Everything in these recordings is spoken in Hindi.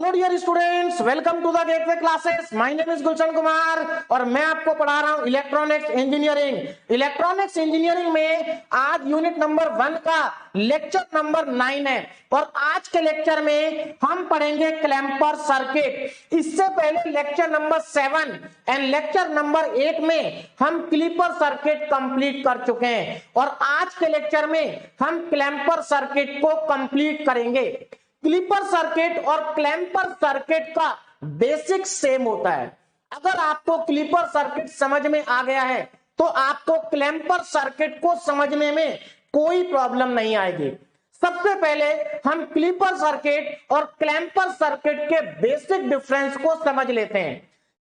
Hello dear students, welcome to the gateway classes. My name is Gulshan Kumar और मैं आपको पढ़ा रहा हूं इलेक्ट्रॉनिक्स इंजीनियरिंग। इलेक्ट्रॉनिक्स इंजीनियरिंग में आज यूनिट नंबर 1 का लेक्चर नंबर 9 है और आज के लेक्चर में हम पढ़ेंगे क्लैंपर सर्किट। इससे पहले lecture number 7 and lecture number 8 में हम क्लीपर सर्किट कंप्लीट कर चुके हैं और आज के लेक्चर में हम क्लैंपर सर्किट को कंप्लीट करेंगे। क्लीपर सर्किट और क्लैंपर सर्किट का बेसिक सेम होता है। अगर आपको क्लीपर सर्किट समझ में आ गया है तो आपको क्लैंपर सर्किट को समझने में कोई प्रॉब्लम नहीं आएगी। सबसे पहले हम क्लीपर सर्किट और क्लैंपर सर्किट के बेसिक डिफरेंस को समझ लेते हैं।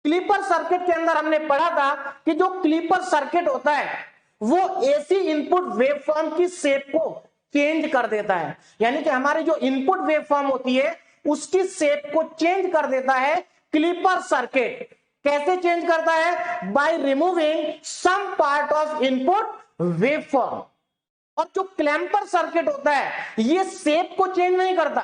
क्लीपर सर्किट के अंदर हमने पढ़ा था कि जो क्लीपर सर्किट होता है वो एसी इनपुट वेवफॉर्म की शेप को चेंज कर देता है, यानी कि हमारी जो इनपुट वेवफॉर्म होती है उसकी शेप को चेंज कर देता है क्लीपर सर्किट। कैसे चेंज करता है? By removing some part of input waveform. और जो क्लैंपर सर्किट होता है ये शेप को चेंज नहीं करता।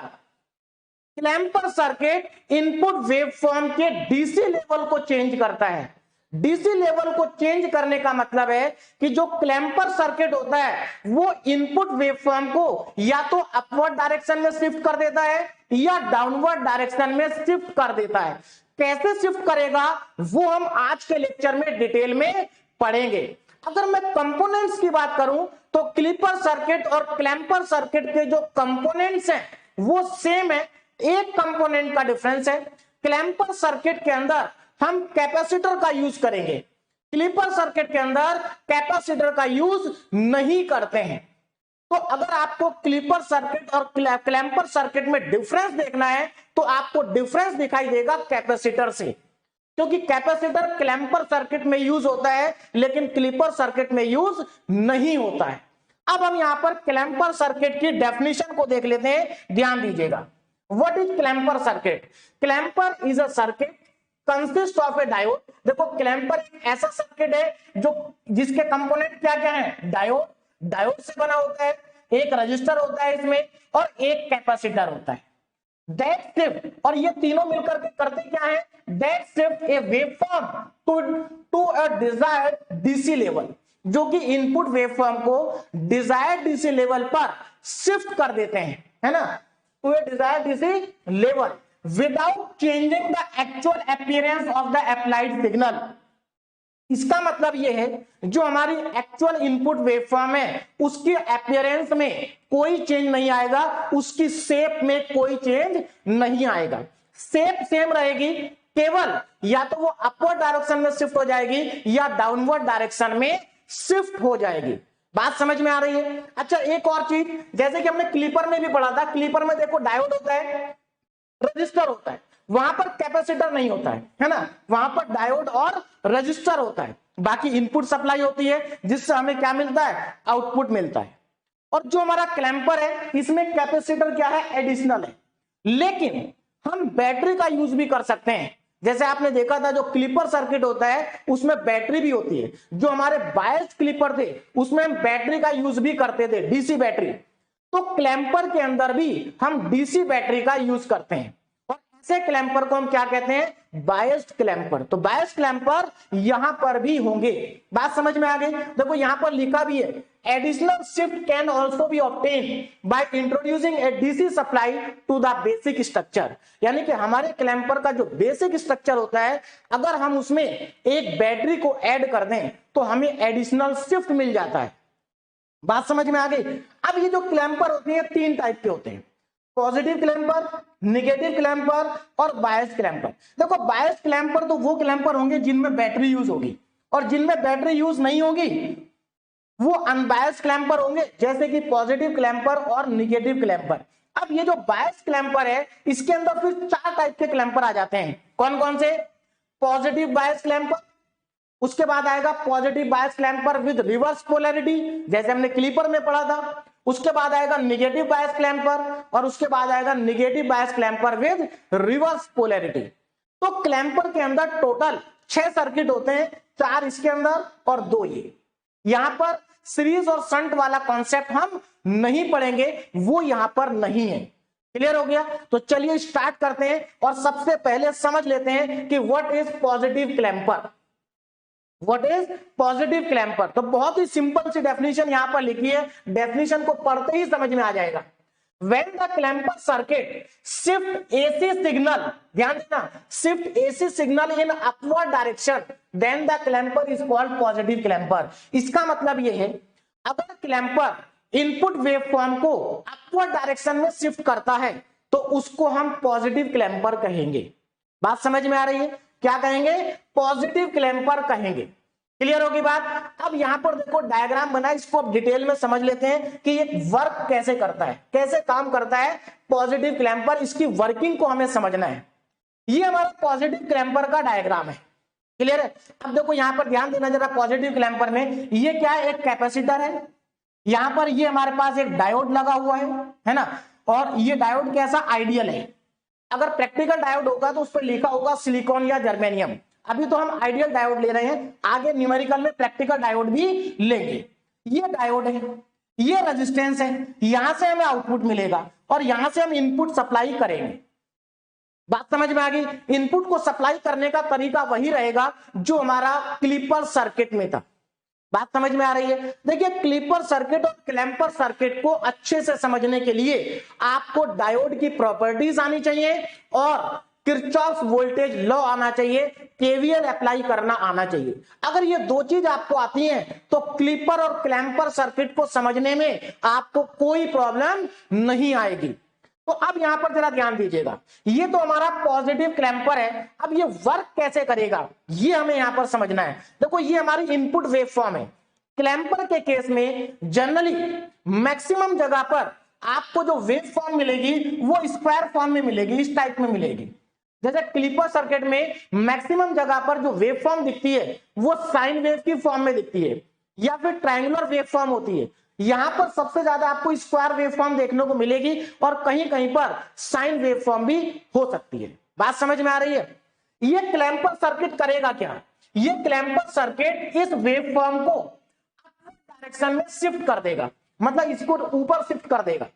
क्लैंपर सर्किट इनपुट वेवफॉर्म के डीसी लेवल को चेंज करता है। डीसी लेवल को चेंज करने का मतलब है कि जो क्लैंपर सर्किट होता है वो इनपुट वेवफॉर्म को या तो अपवर्ड डायरेक्शन में शिफ्ट कर देता है या डाउनवर्ड डायरेक्शन में शिफ्ट कर देता है। कैसे शिफ्ट करेगा वो हम आज के लेक्चर में डिटेल में पढ़ेंगे। अगर मैं कंपोनेंट्स की बात करूं तो क्लीपर सर्किट और क्लैंपर सर्किट के जो कंपोनेंट्स हैं वो सेम है। एक कंपोनेंट का डिफरेंस है। क्लैंपर सर्किट के अंदर हम कैपेसिटर का यूज करेंगे, क्लीपर सर्किट के अंदर कैपेसिटर का यूज नहीं करते हैं। तो अगर आपको क्लीपर सर्किट और क्लैंपर सर्किट में डिफरेंस देखना है तो आपको डिफरेंस दिखाई देगा कैपेसिटर से, क्योंकि कैपेसिटर क्लैंपर सर्किट में यूज होता है लेकिन क्लीपर सर्किट में यूज नहीं होता है। अब हम यहां पर क्लैंपर सर्किट की डेफिनेशन को देख लेते हैं, ध्यान दीजिएगा। What is clamper circuit? Clamper is a circuit consist of a diode. देखो क्लैंपर एक ऐसा सर्किट है जो जिसके कंपोनेंट क्या क्या है? डायोड। डायोड से बना होता है, एक रजिस्टर होता है इसमें और एक कैपेसिटर होता है। दैट शिफ्ट, और ये तीनों मिलकर के करते क्या है? That shift a waveform to a desired DC level, जो कि इनपुट वेवफॉर्म को डिजायर्ड डीसी लेवल पर शिफ्ट कर देते हैं, है ना, to a desired DC level without changing the actual appearance of the applied signal। इसका मतलब यह है जो हमारी एक्चुअल इनपुट वेवफॉर्म है उसकी अपीयरेंस में कोई चेंज नहीं आएगा, उसकी शेप में कोई चेंज नहीं आएगा। शेप सेम रहेगी, केवल या तो वो अपवर्ड डायरेक्शन में शिफ्ट हो जाएगी या डाउनवर्ड डायरेक्शन में शिफ्ट हो जाएगी। बात समझ में आ रही है? अच्छा, एक और चीज, जैसे कि हमने क्लीपर में भी पढ़ा था, क्लीपर में देखो डायोड होता है, रजिस्टर होता है, वहां पर कैपेसिटर नहीं होता है ना, वहां पर डायोड और रजिस्टर होता है। बाकी इनपुट सप्लाई होती है जिससे हमें क्या मिलता है? आउटपुट मिलता है। और जो हमारा क्लैंपर है इसमें कैपेसिटर क्या है? एडिशनल है। लेकिन हम बैटरी का यूज भी कर सकते हैं। जैसे आपने देखा था जो क्लीपर सर्किट होता है उसमें बैटरी भी होती है। जो हमारे बायस्ड क्लीपर थे उसमें हम बैटरी का यूज भी करते थे, डीसी बैटरी। तो क्लैंपर के अंदर भी हम डीसी बैटरी का यूज करते हैं और ऐसे क्लैंपर को हम क्या कहते हैं? Biased clamper. तो बायस्ड क्लैंपर यहां पर भी होंगे। बात समझ में आ गई? देखो यहां पर लिखा भी है, additional shift can also be obtain by introducing a DC supply to the basic structure. यानी कि हमारे क्लैंपर का जो बेसिक स्ट्रक्चर होता है अगर हम उसमें एक बैटरी को ऐड कर दें तो हमें एडिशनल शिफ्ट मिल जाता है। बात समझ में आ गई? अब ये जो क्लैंपर होते हैं तीन टाइप के होते हैं, पॉजिटिव क्लैंपर, नेगेटिव क्लैंपर और बायस्ड क्लैंपर। देखो बायस्ड क्लैंपर तो वो क्लैंपर होंगे जिनमें बैटरी यूज होगी और जिनमें बैटरी यूज नहीं होगी वो अनबायस्ड क्लैंपर होंगे, जैसे कि पॉजिटिव क्लैंपर और नेगेटिव क्लैंपर। अब ये जो बायस्ड क्लैंपर है इसके अंदर फिर चार टाइप के क्लैंपर आ जाते हैं। कौन कौन से? पॉजिटिव बायस्ड क्लैंपर, उसके बाद आएगा positive bias clamper with reverse polarity, जैसे हमने क्लीपर में पढ़ा था। उसके बाद आएगा नेगेटिव बायस क्लैंपर और उसके बाद आएगा negative bias clamper with reverse polarity. तो क्लैंपर के अंदर टोटल 6 सर्किट होते हैं, 4 इसके अंदर और 2 ये। यहां पर सीरीज और शंट वाला कॉन्सेप्ट हम नहीं पढ़ेंगे, वो यहां पर नहीं है। क्लियर हो गया? तो चलिए स्टार्ट करते हैं और सबसे पहले समझ लेते हैं कि what is positive clamper. What is positive clamper? तो बहुत ही सिंपल सी डेफिनेशन यहां पर लिखी है, डेफिनेशन को पढ़ते ही समझ में आ जाएगा। When the clamper circuit shift AC signal, ध्यान देना, shift AC signal in upward direction, then the clamper is called positive clamper। इसका मतलब ये है, अगर क्लैंपर इनपुट वेवफॉर्म को अपवर्ड डायरेक्शन में शिफ्ट करता है तो उसको हम पॉजिटिव क्लैंपर कहेंगे। बात समझ में आ रही है? क्या कहेंगे? पॉजिटिव क्लैंपर कहेंगे। क्लियर होगी बात? अब यहां पर देखो डायग्राम बना, इसको अब डिटेल में समझ लेते हैं कि ये वर्क कैसे करता है, कैसे काम करता है पॉजिटिव क्लैंपर। इसकी वर्किंग को हमें समझना है। ये हमारा पॉजिटिव क्लैंपर का डायग्राम है। क्लियर है? अब देखो यहां पर ध्यान देना जरा, पॉजिटिव क्लैंपर में ये क्या है, एक कैपेसिटर है, यहां पर ये हमारे पास एक डायोड लगा हुआ है ना, और ये डायोड कैसा, आइडियल है। अगर प्रैक्टिकल डायोड होगा तो उस पर लिखा होगा सिलिकॉन या जर्मेनियम, अभी तो हम आइडियल डायोड ले रहे हैं, आगे न्यूमेरिकल में प्रैक्टिकल डायोड भी लेंगे। ये डायोड है, ये रेजिस्टेंस है, यहां से हमें आउटपुट मिलेगा और यहां से हम इनपुट सप्लाई करेंगे। बात समझ में आ गई? इनपुट को सप्लाई करने का तरीका वही रहेगा जो हमारा क्लिपर सर्किट में था। बात समझ में आ रही है? देखिए क्लिपर सर्किट और क्लैंपर सर्किट को अच्छे से समझने के लिए आपको डायोड की प्रॉपर्टीज आनी चाहिए और किरचॉफ्स वोल्टेज लॉ आना चाहिए, केवीएल अप्लाई करना आना चाहिए। अगर ये दो चीज आपको आती हैं तो क्लिपर और क्लैंपर सर्किट को समझने में आपको कोई प्रॉब्लम नहीं आएगी। तो अब यहां पर जरा ध्यान दीजिएगा, ये तो हमारा पॉजिटिव क्लैंपर है। अब ये वर्क कैसे करेगा ये हमें यहां पर समझना है। देखो ये हमारी इनपुट वेवफॉर्म है। क्लैंपर के केस में जनरली मैक्सिमम जगह पर आपको जो वेवफॉर्म मिलेगी वो स्क्वायर फॉर्म में मिलेगी, इस टाइप में मिलेगी। जैसे क्लिपर सर्किट में मैक्सिमम जगह पर जो वेवफॉर्म दिखती है वो साइन वेव की फॉर्म में दिखती है या फिर ट्रायंगुलर वेवफॉर्म होती है। यहां पर सबसे ज्यादा आपको स्क्वायर वेवफॉर्म देखने को मिलेगी और कहीं कहीं पर साइन वेवफॉर्म भी हो सकती है। बात समझ में आ रही है? ये क्लैंपर सर्किट करेगा क्या? ये क्लैंपर सर्किट इस वेवफॉर्म को डायरेक्शन में शिफ्ट कर देगा, मतलब इसको ऊपर शिफ्ट कर देगा।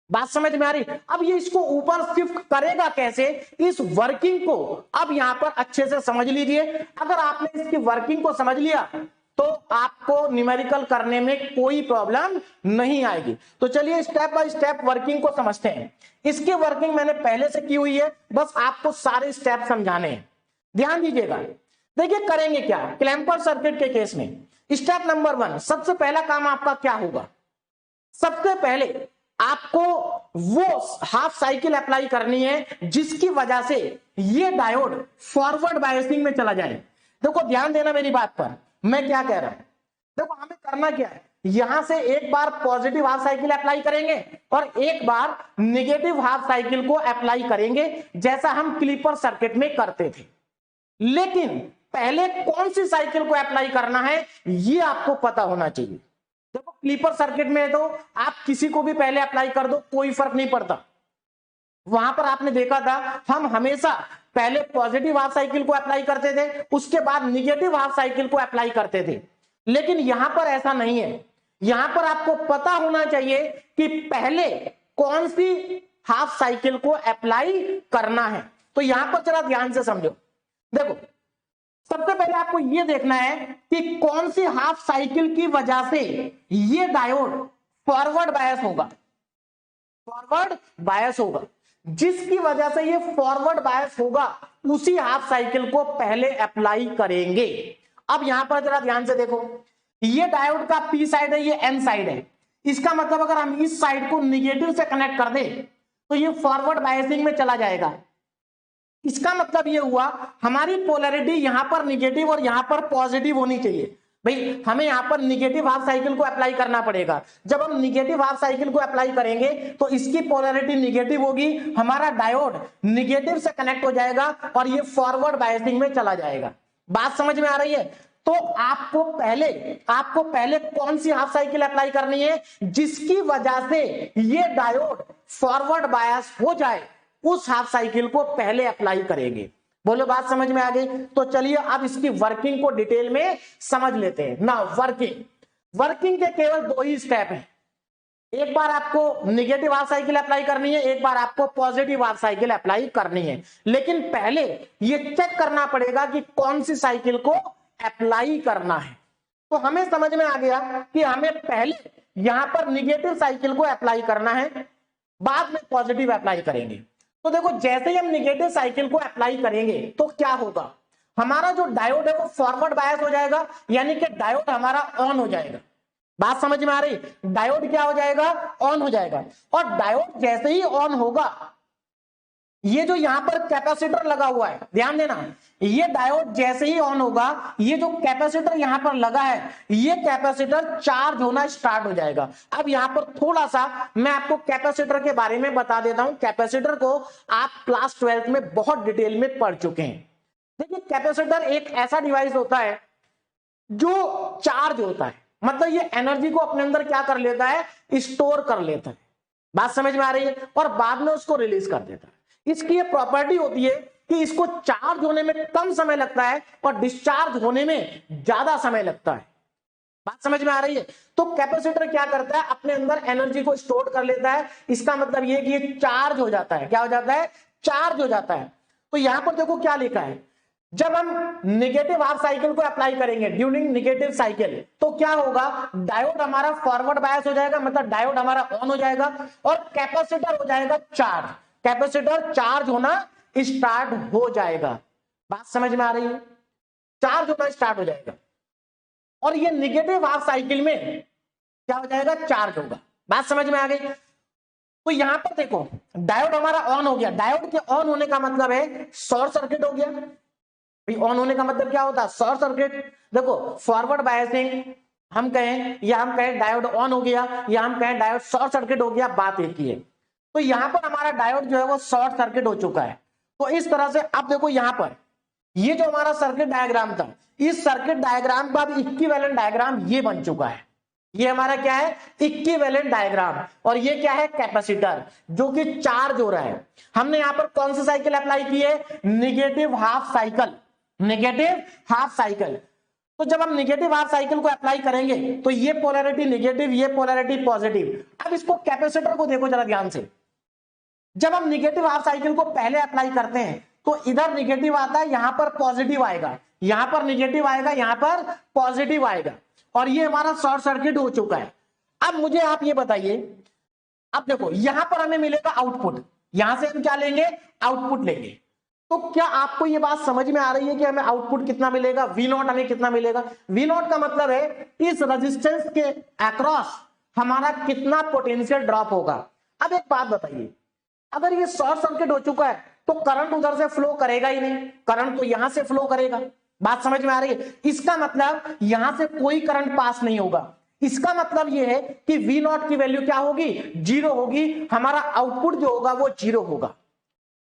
बात समझ में आ रही? अब ये इसको ऊपर शिफ्ट करेगा कैसे, इस वर्किंग को अब यहां पर अच्छे से समझ लीजिए। अगर आपने इसकी वर्किंग को समझ लिया तो आपको न्यूमेरिकल करने में कोई प्रॉब्लम नहीं आएगी। तो चलिए स्टेप बाय स्टेप वर्किंग को समझते हैं। इसकी वर्किंग मैंने पहले से की हुई है, बस आपको सारे स्टेप समझाने हैं। ध्यान दीजिएगा। देखिए करेंगे क्या क्लैंपर सर्किट के केस में। स्टेप नंबर 1, सबसे पहला काम आपका क्या होगा? सबसे पहले आपको वो हाफ साइकिल अप्लाई करनी है जिसकी वजह से ये डायोड फॉरवर्ड बायसिंग में चला जाए। देखो ध्यान देना मेरी बात पर, मैं क्या कह रहा हूं। देखो हमें करना क्या है, यहां से एक बार पॉजिटिव हाफ साइकिल अप्लाई करेंगे और एक बार नेगेटिव हाफ साइकिल को अप्लाई करेंगे जैसा हम क्लिपर सर्किट में करते थे। लेकिन पहले कौन सी साइकिल को अप्लाई करना है ये आपको पता होना चाहिए। देखो क्लिपर सर्किट में तो आप किसी को भी पहले अप्लाई कर दो, कोई फर्क नहीं पड़ता। वहां पर आपने देखा था हम हमेशा पहले पॉजिटिव हाफ साइकिल को अप्लाई करते थे, उसके बाद निगेटिव हाफ साइकिल को अप्लाई करते थे। लेकिन यहां पर ऐसा नहीं है। यहां पर आपको पता होना चाहिए कि पहले कौन सी हाफ साइकिल को अप्लाई करना है। तो यहां पर जरा ध्यान से समझो। देखो सबसे पहले आपको यह देखना है कि कौन सी हाफ साइकिल की वजह से ये डायोड फॉरवर्ड बायस होगा। फॉरवर्ड बायस होगा, जिसकी वजह से ये फॉरवर्ड बायस होगा उसी हाफ साइकिल को पहले अप्लाई करेंगे। अब यहां पर जरा ध्यान से देखो, ये डायोड का पी साइड है, ये एन साइड है। इसका मतलब अगर हम इस साइड को निगेटिव से कनेक्ट कर दें तो ये फॉरवर्ड बायसिंग में चला जाएगा। इसका मतलब ये हुआ हमारी पोलैरिटी यहां पर निगेटिव और यहां पर पॉजिटिव होनी चाहिए। भाई हमें यहां पर निगेटिव हाफ साइकिल को अप्लाई करना पड़ेगा। जब हम निगेटिव हाफ साइकिल को अप्लाई करेंगे तो इसकी पोलैरिटी निगेटिव होगी, हमारा डायोड निगेटिव से कनेक्ट हो जाएगा और ये फॉरवर्ड बायसिंग में चला जाएगा। बात समझ में आ रही है? तो आपको पहले कौन सी हाफ साइकिल अप्लाई करनी है जिसकी वजह से ये डायोड फॉरवर्ड बायस हो जाए, उस हाफ साइकिल को पहले अप्लाई करेंगे। बोलो बात समझ में आ गई? तो चलिए अब इसकी वर्किंग को डिटेल में समझ लेते हैं ना। वर्किंग के केवल 2 ही स्टेप हैं। एक बार आपको निगेटिव हाफ साइकिल अप्लाई करनी है, एक बार आपको पॉजिटिव हाफ साइकिल अप्लाई करनी है, लेकिन पहले ये चेक करना पड़ेगा कि कौन सी साइकिल को अप्लाई करना है। तो हमें समझ में आ गया कि हमें पहले यहां पर निगेटिव साइकिल को अप्लाई करना है, बाद में पॉजिटिव अप्लाई करेंगे। तो देखो जैसे ही हम निगेटिव साइकिल को अप्लाई करेंगे तो क्या होगा, हमारा जो डायोड है वो फॉरवर्ड बायस हो जाएगा, यानी कि डायोड हमारा ऑन हो जाएगा। बात समझ में आ रही, डायोड क्या हो जाएगा, ऑन हो जाएगा। और डायोड जैसे ही ऑन होगा, ये जो यहां पर कैपेसिटर लगा हुआ है, ध्यान देना, ये डायोड जैसे ही ऑन होगा, ये जो कैपेसिटर यहां पर लगा है, ये कैपेसिटर चार्ज होना स्टार्ट हो जाएगा। अब यहां पर थोड़ा सा मैं आपको कैपेसिटर के बारे में बता देता हूं। कैपेसिटर को आप क्लास 12th में बहुत डिटेल में पढ़ चुके हैं। देखिए कैपेसिटर एक ऐसा डिवाइस होता है जो चार्ज होता है, मतलब ये एनर्जी को अपने अंदर क्या कर लेता है, स्टोर कर लेता है। बात समझ में आ रही है, और बाद में उसको रिलीज कर देता है। इसकी ये प्रॉपर्टी होती है कि इसको चार्ज होने में कम समय लगता है और डिस्चार्ज होने में ज्यादा समय लगता है। बात समझ में आ रही है। तो कैपेसिटर क्या करता है, अपने अंदर एनर्जी को स्टोर कर लेता है। इसका मतलब ये कि ये चार्ज हो जाता है। क्या हो जाता है, चार्ज हो जाता है। तो यहां पर देखो क्या लिखा है, जब हम निगेटिव हाफ साइकिल को अप्लाई करेंगे ड्यूरिंग निगेटिव साइकिल, तो क्या होगा, डायोड हमारा फॉरवर्ड बायस हो जाएगा, मतलब डायोड हमारा ऑन हो जाएगा, और कैपेसिटर हो जाएगा चार्ज। कैपेसिटर चार्ज होना स्टार्ट हो जाएगा। बात समझ में आ रही है, चार्ज होना स्टार्ट हो जाएगा, और ये निगेटिव हाफ साइकिल में क्या हो जाएगा, चार्ज होगा। बात समझ में आ गई। तो यहां पर देखो डायोड हमारा ऑन हो गया। डायोड के ऑन होने का मतलब है शॉर्ट सर्किट हो गया। ऑन होने का मतलब क्या होता है, शॉर्ट सर्किट। देखो फॉरवर्ड बायसिंग हम कहें या हम कहें डायोड ऑन हो गया या हम कहें डायोड शॉर्ट सर्किट हो गया, बात एक ही है। तो यहां पर हमारा डायोड जो है वो शॉर्ट सर्किट हो चुका है। तो इस तरह से अब देखो यहां पर ये जो हमारा सर्किट डायग्राम था, इस सर्किट डायग्राम का अब इक्विवेलेंट डायग्राम ये बन चुका है। ये हमारा क्या है, इक्विवेलेंट डायग्राम। और ये क्या है, कैपेसिटर जो कि चार्ज हो रहा है। हमने यहां पर कौन सी साइकिल अप्लाई की है, negative half cycle. Negative half cycle. तो जब हम निगेटिव हाफ साइकिल को अप्लाई करेंगे तो ये पोलैरिटी निगेटिव, ये पोलैरिटी पॉजिटिव। अब इसको कैपेसिटर को देखो जरा ध्यान से। जब हम निगेटिव हाफ साइकिल को पहले अप्लाई करते हैं तो इधर निगेटिव आता है, यहां पर पॉजिटिव आएगा, यहां पर निगेटिव आएगा, यहां पर पॉजिटिव आएगा, और ये हमारा शॉर्ट सर्किट हो चुका है। अब मुझे आप ये बताइए, अब देखो यहां पर हमें मिलेगा आउटपुट, यहां से हम क्या लेंगे, आउटपुट लेंगे। तो क्या आपको ये बात समझ में आ रही है कि हमें आउटपुट कितना मिलेगा, वी नॉट हमें कितना मिलेगा। वी नॉट का मतलब है इस रेजिस्टेंस के अक्रॉस हमारा कितना पोटेंशियल ड्रॉप होगा। अब एक बात बताइए, अगर ये शॉर्ट सर्किट हो चुका है तो करंट उधर से फ्लो करेगा ही नहीं, करंट तो यहां से फ्लो करेगा। बात समझ में आ रही है। इसका मतलब यहां से कोई करंट पास नहीं होगा। इसका मतलब यह है कि वी नॉट की वैल्यू क्या होगी, जीरो होगी। हमारा आउटपुट जो होगा वो जीरो होगा।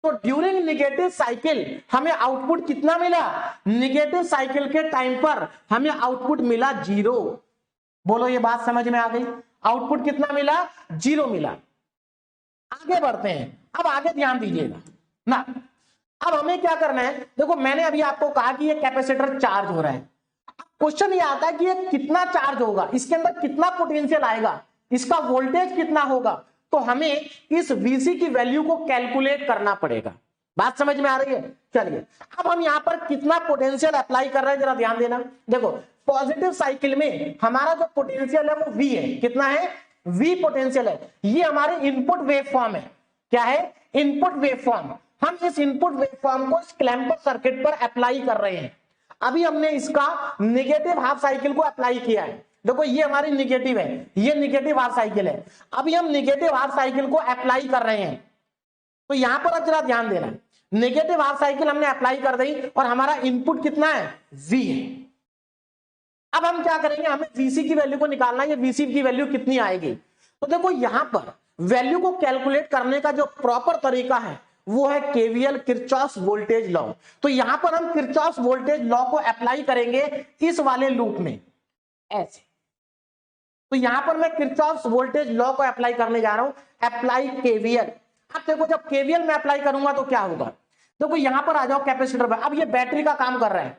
तो ड्यूरिंग निगेटिव साइकिल हमें आउटपुट कितना मिला, निगेटिव साइकिल के टाइम पर हमें आउटपुट मिला जीरो। बोलो ये बात समझ में आ गई, आउटपुट कितना मिला, जीरो मिला। आगे बढ़ते हैं, अब आगे ध्यान दीजिएगा ना। अब हमें क्या करना है, देखो मैंने अभी आपको कहा कि ये कैपेसिटर चार्ज हो रहा है। क्वेश्चन ये आता है कि ये कितना चार्ज होगा, इसके अंदर कितना पोटेंशियल आएगा, इसका वोल्टेज कितना होगा। तो हमें इस वीसी की वैल्यू को कैलकुलेट करना पड़ेगा। बात समझ में आ रही है। चलिए अब हम यहां पर कितना पोटेंशियल अप्लाई कर रहे हैं जरा ध्यान देना। देखो पॉजिटिव साइकिल में हमारा जो पोटेंशियल है वो वी है, कितना है, वी पोटेंशियल है। ये हमारे इनपुट वेव फॉर्म है। क्या है, इनपुट वेव फॉर्म। हम इस इनपुट वेव फॉर्म को इस क्लैंपर सर्किट पर अप्लाई कर रहे हैं। अभी हमने इसका निगेटिव हाफ साइकिल को अप्लाई किया है। देखो ये हमारी निगेटिव है, ये निगेटिव हाफ साइकिल है। अभी हम निगेटिव हाफ साइकिल को अप्लाई कर रहे हैं। तो यहां पर अब जरा ध्यान देना, निगेटिव हाफ साइकिल हमने अप्लाई कर दी और हमारा इनपुट कितना है, वी है। अब हम क्या करेंगे, हमें वीसी की वैल्यू को निकालना है, ये वीसी की वैल्यू कितनी आएगी। तो देखो यहां पर वैल्यू को कैलकुलेट करने का जो प्रॉपर तरीका है वो है केवीएल, किरचॉफ वोल्टेज लॉ। तो यहां पर हम किरचॉफ वोल्टेज लॉ को अप्लाई करेंगे इस वाले लूप में, ऐसे। तो यहां पर मैं किरचॉफ वोल्टेज लॉ को अप्लाई करने जा रहा हूं, अप्लाई केवीएल। अब देखो जब केवीएल में अप्लाई करूंगा तो क्या होगा, देखो यहां पर आ जाओ कैपेसिटर पर। अब ये बैटरी का काम कर रहा है,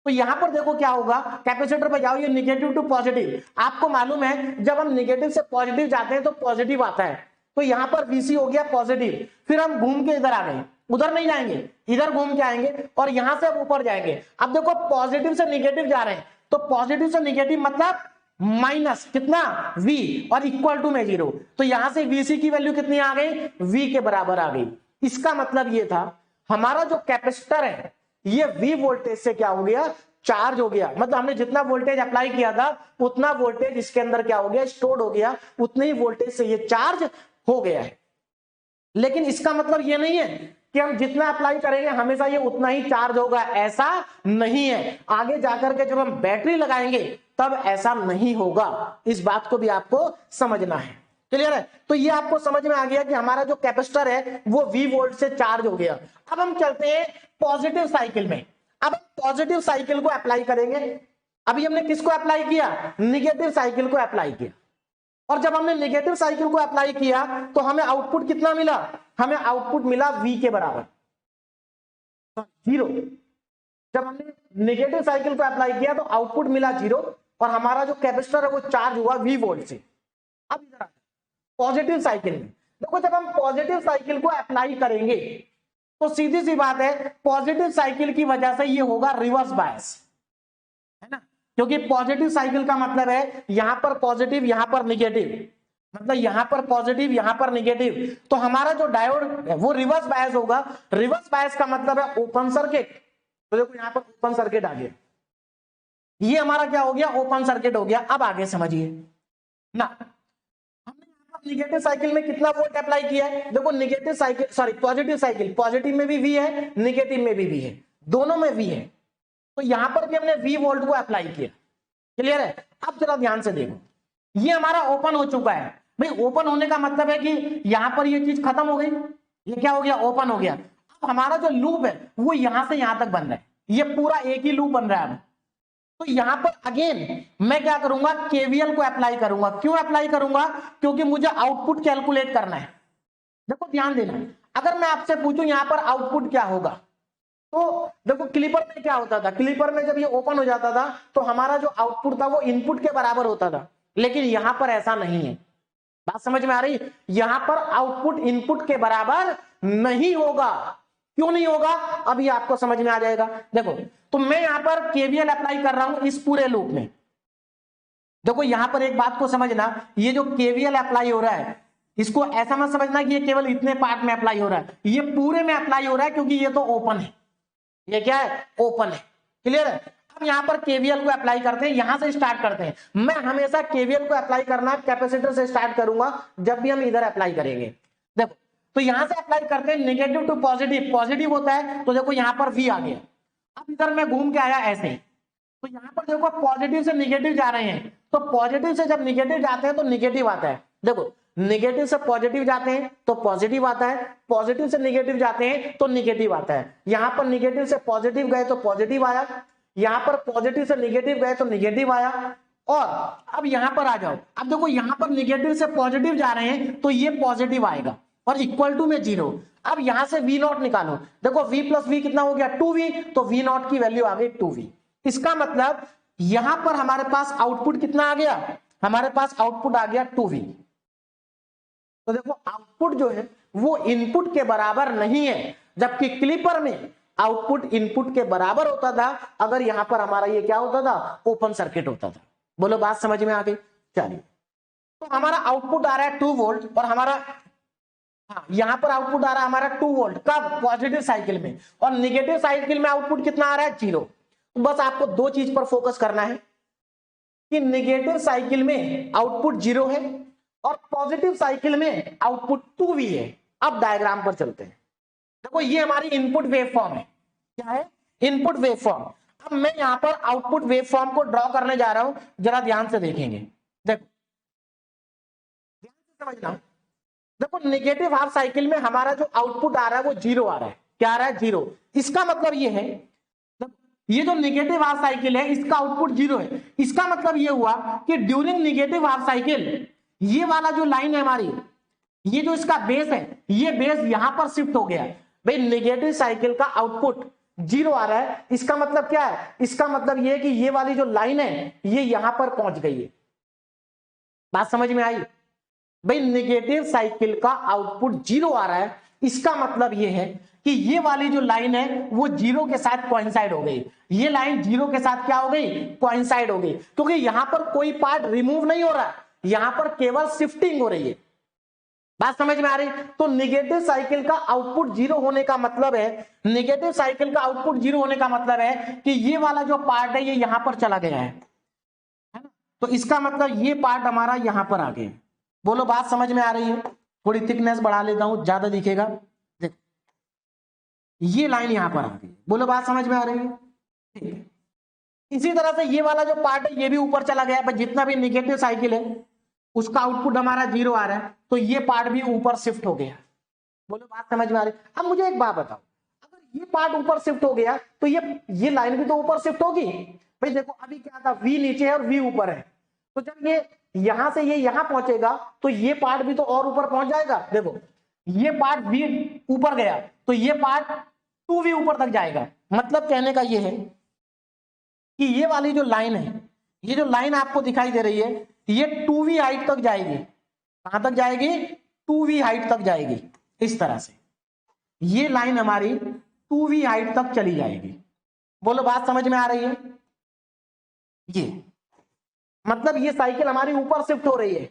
तो यहां पर देखो क्या होगा, कैपेसिटर पे जाओ, ये निगेटिव टू पॉजिटिव, आपको मालूम है जब हम निगेटिव से पॉजिटिव जाते हैं तो पॉजिटिव आता है, तो यहां पर VC हो गया पॉजिटिव, फिर हम घूम के इधर आ गए, उधर नहीं जाएंगे, इधर घूम के आएंगे और यहां से अब ऊपर जाएंगे। अब देखो पॉजिटिव से निगेटिव जा रहे हैं, तो पॉजिटिव से निगेटिव मतलब माइनस कितना V और इक्वल टू में 0, तो यहां से VC की वैल्यू कितनी आ गई, V के बराबर आ गई। इसका मतलब ये था हमारा जो कैपेसिटर है ये V वोल्टेज से क्या हो गया, चार्ज हो गया, मतलब हमने जितना वोल्टेज अप्लाई किया था उतना वोल्टेज इसके अंदर क्या हो गया, स्टोर्ड हो गया, उतने ही वोल्टेज से ये चार्ज हो गया है। लेकिन इसका मतलब ये नहीं है कि हम जितना अप्लाई करेंगे हमेशा ये उतना ही चार्ज होगा, ऐसा नहीं है। आगे जाकर के जब हम बैटरी लगाएंगे तब ऐसा नहीं होगा, इस बात को भी आपको समझना है। क्लियर है? तो ये आपको समझ में आ गया कि हमारा जो कैपेसिटर है वो V वोल्ट से चार्ज हो गया। अब हम चलते हैं पॉजिटिव साइकिल में। अब पॉजिटिव साइकिल को अप्लाई करेंगे। अभी हमने किसको अप्लाई किया, निगेटिव साइकिल को अप्लाई किया, और जब हमने नेगेटिव साइकिल को अप्लाई किया तो हमें आउटपुट कितना मिला, हमें आउटपुट मिला V के बराबर 0। जब हमने नेगेटिव साइकिल को अप्लाई किया तो आउटपुट मिला 0 और हमारा जो कैपेसिटर है वो चार्ज हुआ V वोल्ट से। अब इधर पॉजिटिव साइकिल में देखो, जब हम पॉजिटिव साइकिल को अप्लाई करेंगे तो सीधी सी बात है पॉजिटिव साइकिल की वजह से ये होगा रिवर्स बायस, है ना, क्योंकि पॉजिटिव साइकिल का मतलब है यहां पर पॉजिटिव यहां पर निगेटिव, मतलब यहां पर पॉजिटिव यहां पर निगेटिव, तो हमारा जो डायोड है वो रिवर्स बायस होगा। रिवर्स बायस का मतलब है ओपन सर्किट, तो देखो यहां पर ओपन सर्किट आ गया, ये हमारा क्या हो गया, ओपन सर्किट हो गया। अब आगे समझिए ना, निगेटिव साइकिल में कितना वोल्ट अप्लाई किया है, देखो negative cycle sorry positive cycle, positive में भी V है निगेटिव में भी V है, दोनों में V है, तो यहां पर भी हमने V वोल्ट को अप्लाई किया। क्लियर है? अब जरा ध्यान से देखो, ये हमारा ओपन हो चुका है भाई, ओपन होने का मतलब है कि यहां पर ये चीज खत्म हो गई, ये क्या हो गया, ओपन हो गया। अब हमारा जो लूप है वो यहां से यहां तक बन रहा है, ये पूरा एक ही लूप बन रहा है। तो यहां पर अगेन मैं क्या करूंगा, KVL को अप्लाई करूंगा। क्यों अप्लाई करूंगा, क्योंकि मुझे आउटपुट कैलकुलेट करना है। देखो ध्यान देना, अगर मैं आपसे पूछूं यहां पर आउटपुट क्या होगा, तो देखो क्लिपर में क्या होता था, क्लिपर में जब ये ओपन हो जाता था तो हमारा जो आउटपुट था वो इनपुट के बराबर होता था, लेकिन यहां पर ऐसा नहीं है। बात समझ में आ रही, यहां पर आउटपुट इनपुट के बराबर नहीं होगा। क्यों नहीं होगा, अभी आपको समझ में आ जाएगा। देखो तो मैं यहां पर KVL अप्लाई कर रहा हूं इस पूरे लूप में। देखो यहां पर एक बात को समझना, ये जो KVL अप्लाई हो रहा है इसको ऐसा मत समझना कि ये केवल इतने पार्ट में अप्लाई हो रहा है, ये पूरे में अप्लाई हो रहा है, क्योंकि ये तो ओपन है, ये क्या है, ओपन है। क्लियर है? अब यहां पर KVL को अप्लाई करते हैं, यहां से स्टार्ट करते हैं। मैं हमेशा KVL को अप्लाई करना कैपेसिटर से स्टार्ट करूंगा जब भी हम इधर अप्लाई करेंगे। देखो तो यहां से अप्लाई करते हैं, नेगेटिव टू पॉजिटिव, पॉजिटिव होता है तो देखो यहां पर V आ गया। अब इधर मैं घूम के आया ऐसे, तो यहां पर देखो पॉजिटिव से निगेटिव जा रहे हैं, तो पॉजिटिव से जब निगेटिव जाते हैं तो निगेटिव आता है। देखो निगेटिव से पॉजिटिव जाते हैं तो पॉजिटिव आता है, पॉजिटिव से निगेटिव जाते हैं तो निगेटिव आता है। यहां पर निगेटिव से पॉजिटिव गए तो पॉजिटिव आया, यहां पर पॉजिटिव से निगेटिव गए तो निगेटिव आया। और अब यहां पर आ जाओ, अब देखो यहां पर निगेटिव से पॉजिटिव जा रहे हैं तो ये पॉजिटिव आएगा और इक्वल टू में 0। अब यहां से V0 निकालो, देखो V प्लस V कितना हो गया, 2V, तो V0 की वैल्यू आ गई 2V। इसका मतलब यहां पर हमारे पास आउटपुट कितना आ गया, हमारे पास आउटपुट आ गया 2V। तो देखो आउटपुट जो है वो इनपुट के बराबर नहीं है, जबकि क्लिपर में आउटपुट इनपुट के बराबर होता था अगर यहां पर हमारा ये क्या होता था, ओपन सर्किट होता था। बोलो बात समझ में आ गई? चलिए, तो हमारा आउटपुट आ रहा है 2 वोल्ट और हमारा यहां पर आउटपुट आ रहा है हमारा 2 वोल्ट, कब, पॉजिटिव साइकिल में, और निगेटिव साइकिल में आउटपुट कितना आ रहा है, 0। तो बस आपको दो चीज पर फोकस करना है कि निगेटिव साइकिल में आउटपुट 0 है और पॉजिटिव साइकिल में आउटपुट 2V है। अब डायग्राम पर चलते हैं। देखो ये हमारी इनपुट वेवफॉर्म है, क्या है, इनपुट वेवफॉर्म। अब मैं यहां पर आउटपुट वेवफॉर्म को ड्रॉ करने जा रहा हूं, जरा ध्यान से देखेंगे। देखो ध्यान से समझना, देखो नेगेटिव हाफ साइकिल में हमारा जो आउटपुट आ रहा है वो 0 आ रहा है, क्या आ रहा है, 0। इसका मतलब ये है, ये जो नेगेटिव हाफ साइकिल है इसका आउटपुट 0 है। इसका मतलब ये हुआ कि ड्यूरिंग नेगेटिव हाफ साइकिल ये वाला जो लाइन है हमारी, ये जो इसका बेस है, ये बेस यहां पर शिफ्ट हो गया। भाई नेगेटिव साइकिल का आउटपुट जीरो आ रहा है, इसका मतलब क्या है, इसका मतलब ये है कि ये वाली जो लाइन है ये यहां पर पहुंच गई है। बात समझ में आई भाई? नेगेटिव साइकिल का आउटपुट जीरो आ रहा है, इसका मतलब ये है कि ये वाली जो लाइन है वो जीरो के साथ कोइंसाइड हो गई, ये लाइन जीरो के साथ क्या हो गई, कोइंसाइड हो गई, क्योंकि यहां पर कोई पार्ट रिमूव नहीं हो रहा, यहां पर केवल शिफ्टिंग हो रही है। बात समझ में आ रही? तो नेगेटिव साइकिल का आउटपुट जीरो होने का मतलब है, नेगेटिव साइकिल का आउटपुट जीरो होने का मतलब है कि ये वाला जो पार्ट है ये यहां पर चला गया है ना? तो इसका मतलब ये पार्ट हमारा यहां पर आ गया। बोलो बात समझ में आ रही है? थोड़ी थिकनेस बढ़ा लेता हूं, ज्यादा दिखेगा। देखो ये लाइन यहां पर आ गई, बोलो बात समझ में आ रही है? ठीक है। इसी तरह से ये वाला जो पार्ट है ये भी ऊपर चला गया, पर जितना भी नेगेटिव साइकिल है उसका आउटपुट हमारा जीरो आ रहा है, तो ये पार्ट भी ऊपर शिफ्ट हो गया। बोलो बात समझ में आ रही? अब मुझे एक बात बताओ, अगर ये पार्ट ऊपर शिफ्ट हो गया तो ये लाइन भी तो ऊपर शिफ्ट होगी। भाई देखो अभी क्या था, V नीचे है और V ऊपर है, तो जब ये यहां से ये यहां पहुंचेगा तो ये पार्ट भी तो और ऊपर पहुंच जाएगा। देखो ये पार्ट V ऊपर गया तो ये पार्ट 2V ऊपर तक जाएगा। मतलब कहने का ये है कि ये वाली जो लाइन है, ये जो लाइन आपको दिखाई दे रही है, ये 2V हाइट तक जाएगी। कहां तक जाएगी? 2V हाइट तक जाएगी। इस तरह से ये लाइन हमारी 2V हाइट तक चली जाएगी। बोलो बात समझ में आ रही है? ये मतलब ये साइकिल हमारी ऊपर शिफ्ट हो रही है।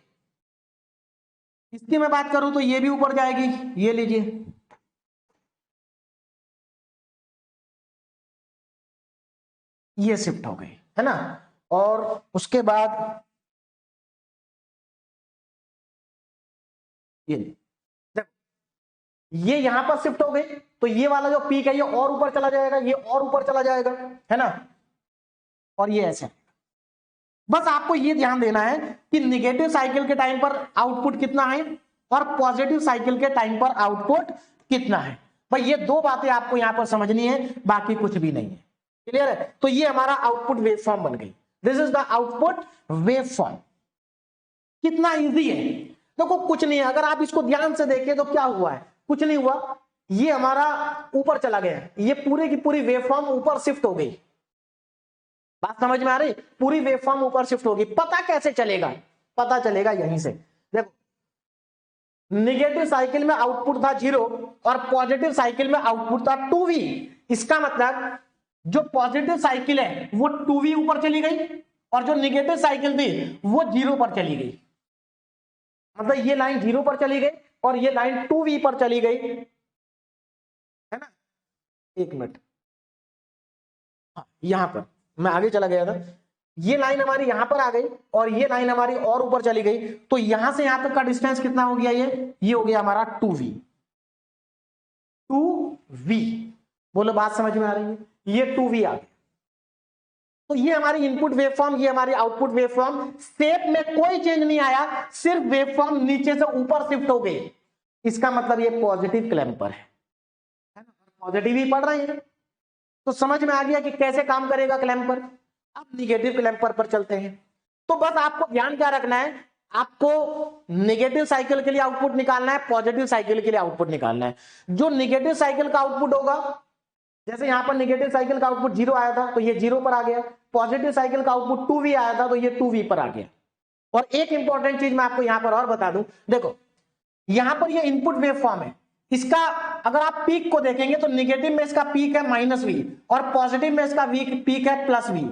इसकी मैं बात करूं तो ये भी ऊपर जाएगी, ये लीजिए, ये शिफ्ट हो गई है ना। और उसके बाद ये ये यहां पर शिफ्ट हो गई, तो ये वाला जो पीक है ये और ऊपर चला जाएगा, ये और ऊपर चला जाएगा, है ना। और ये ऐसे, बस आपको ये ध्यान देना है कि निगेटिव साइकिल के टाइम पर आउटपुट कितना है और पॉजिटिव साइकिल के टाइम पर आउटपुट कितना है। भाई ये दो बातें आपको यहां पर समझनी है, बाकी कुछ भी नहीं है। क्लियर है? तो ये हमारा आउटपुट वेवफॉर्म बन गई। This is the output waveform. कितना इजी है। देखो कुछ नहीं है, अगर आप इसको ध्यान से देखें तो क्या हुआ है, कुछ नहीं हुआ, ये हमारा ऊपर चला गया, ये पूरी की पूरी वेवफॉर्म ऊपर शिफ्ट हो गई। बात समझ में आ रही? पूरी वेवफॉर्म ऊपर शिफ्ट होगी। पता कैसे चलेगा? पता चलेगा यहीं से। देखो नेगेटिव साइकिल में आउटपुट था जीरो और पॉजिटिव साइकिल में आउटपुट था 2V। इसका मतलब जो पॉजिटिव साइकिल है वो 2V ऊपर चली गई और जो नेगेटिव साइकिल थी वो जीरो पर चली गई। मतलब ये लाइन जीरो पर चली गई और ये लाइन 2V पर चली गई, है ना। एक मिनट, हाँ यहां पर मैं आगे चला गया था, ये लाइन हमारी यहां पर आ गई और ये लाइन हमारी और ऊपर चली गई, तो यहां से यहां तक का डिस्टेंस कितना हो गया, ये हो गया हमारा 2V। 2V, बोलो बात समझ में आ रही है? ये 2V आ गया। तो ये हमारी इनपुट वेवफॉर्म, ये हमारी आउटपुट वेवफॉर्म, शेप में कोई चेंज नहीं आया, सिर्फ वेवफॉर्म नीचे से ऊपर शिफ्ट हो गई। इसका मतलब ये पॉजिटिव क्लैंपर है ना, पॉजिटिव ही पढ़ रहे हैं। तो समझ में आ गया कि कैसे काम करेगा क्लैंपर। अब निगेटिव क्लैंपर पर चलते हैं। तो बस आपको ध्यान क्या रखना है, आपको नेगेटिव साइकिल के लिए आउटपुट निकालना है, पॉजिटिव साइकिल के लिए आउटपुट निकालना है। जो नेगेटिव साइकिल का आउटपुट होगा, जैसे यहां पर नेगेटिव साइकिल का आउटपुट जीरो आया था तो ये जीरो पर आ गया, पॉजिटिव साइकिल का आउटपुट 2V आया था तो ये 2V पर आ गया। और एक इंपॉर्टेंट चीज मैं आपको यहां पर और बता दूं, देखो यहां पर ये इनपुट वेवफॉर्म है, इसका अगर आप पीक को देखेंगे तो नेगेटिव में इसका पीक है -V और पॉजिटिव में इसका पीक है +V,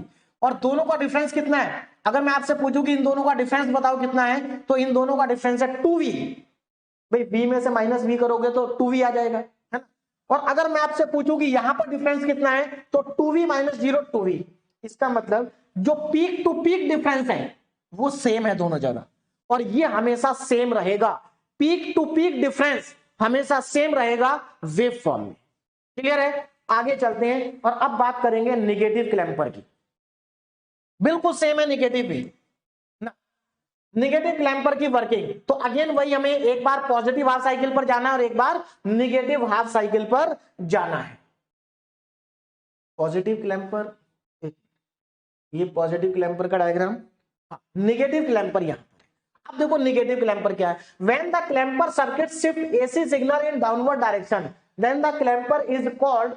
और दोनों का डिफरेंस कितना है? अगर मैं आपसे पूछूं कि इन दोनों का डिफरेंस बताओ कितना है, तो इन दोनों का डिफरेंस है 2V। भाई V में से -V करोगे तो 2V आ जाएगा, है ना। और अगर मैं आपसे पूछूं कि यहां पर डिफरेंस कितना है, तो 2V - 0 2V। इसका मतलब जो पीक टू पीक डिफरेंस है वो सेम है दोनों जगह, और ये हमेशा सेम रहेगा। पीक टू पीक डिफरेंस हमेशा सेम रहेगा वेवफॉर्म में। क्लियर है? आगे चलते हैं और अब बात करेंगे नेगेटिव क्लैंपर की। बिल्कुल सेम है नेगेटिव भी ना, नेगेटिव क्लैंपर की वर्किंग। तो अगेन वही, हमें एक बार पॉजिटिव हाफ साइकिल पर जाना है और एक बार नेगेटिव हाफ साइकिल पर जाना है। पॉजिटिव क्लैंपर, ये पॉजिटिव क्लैंपर का डायग्राम, नेगेटिव क्लैंपर यहां पर। अब देखो नेगेटिव क्लैंपर क्या है, when the clamper circuit shift AC signal in downward direction then the clamper is called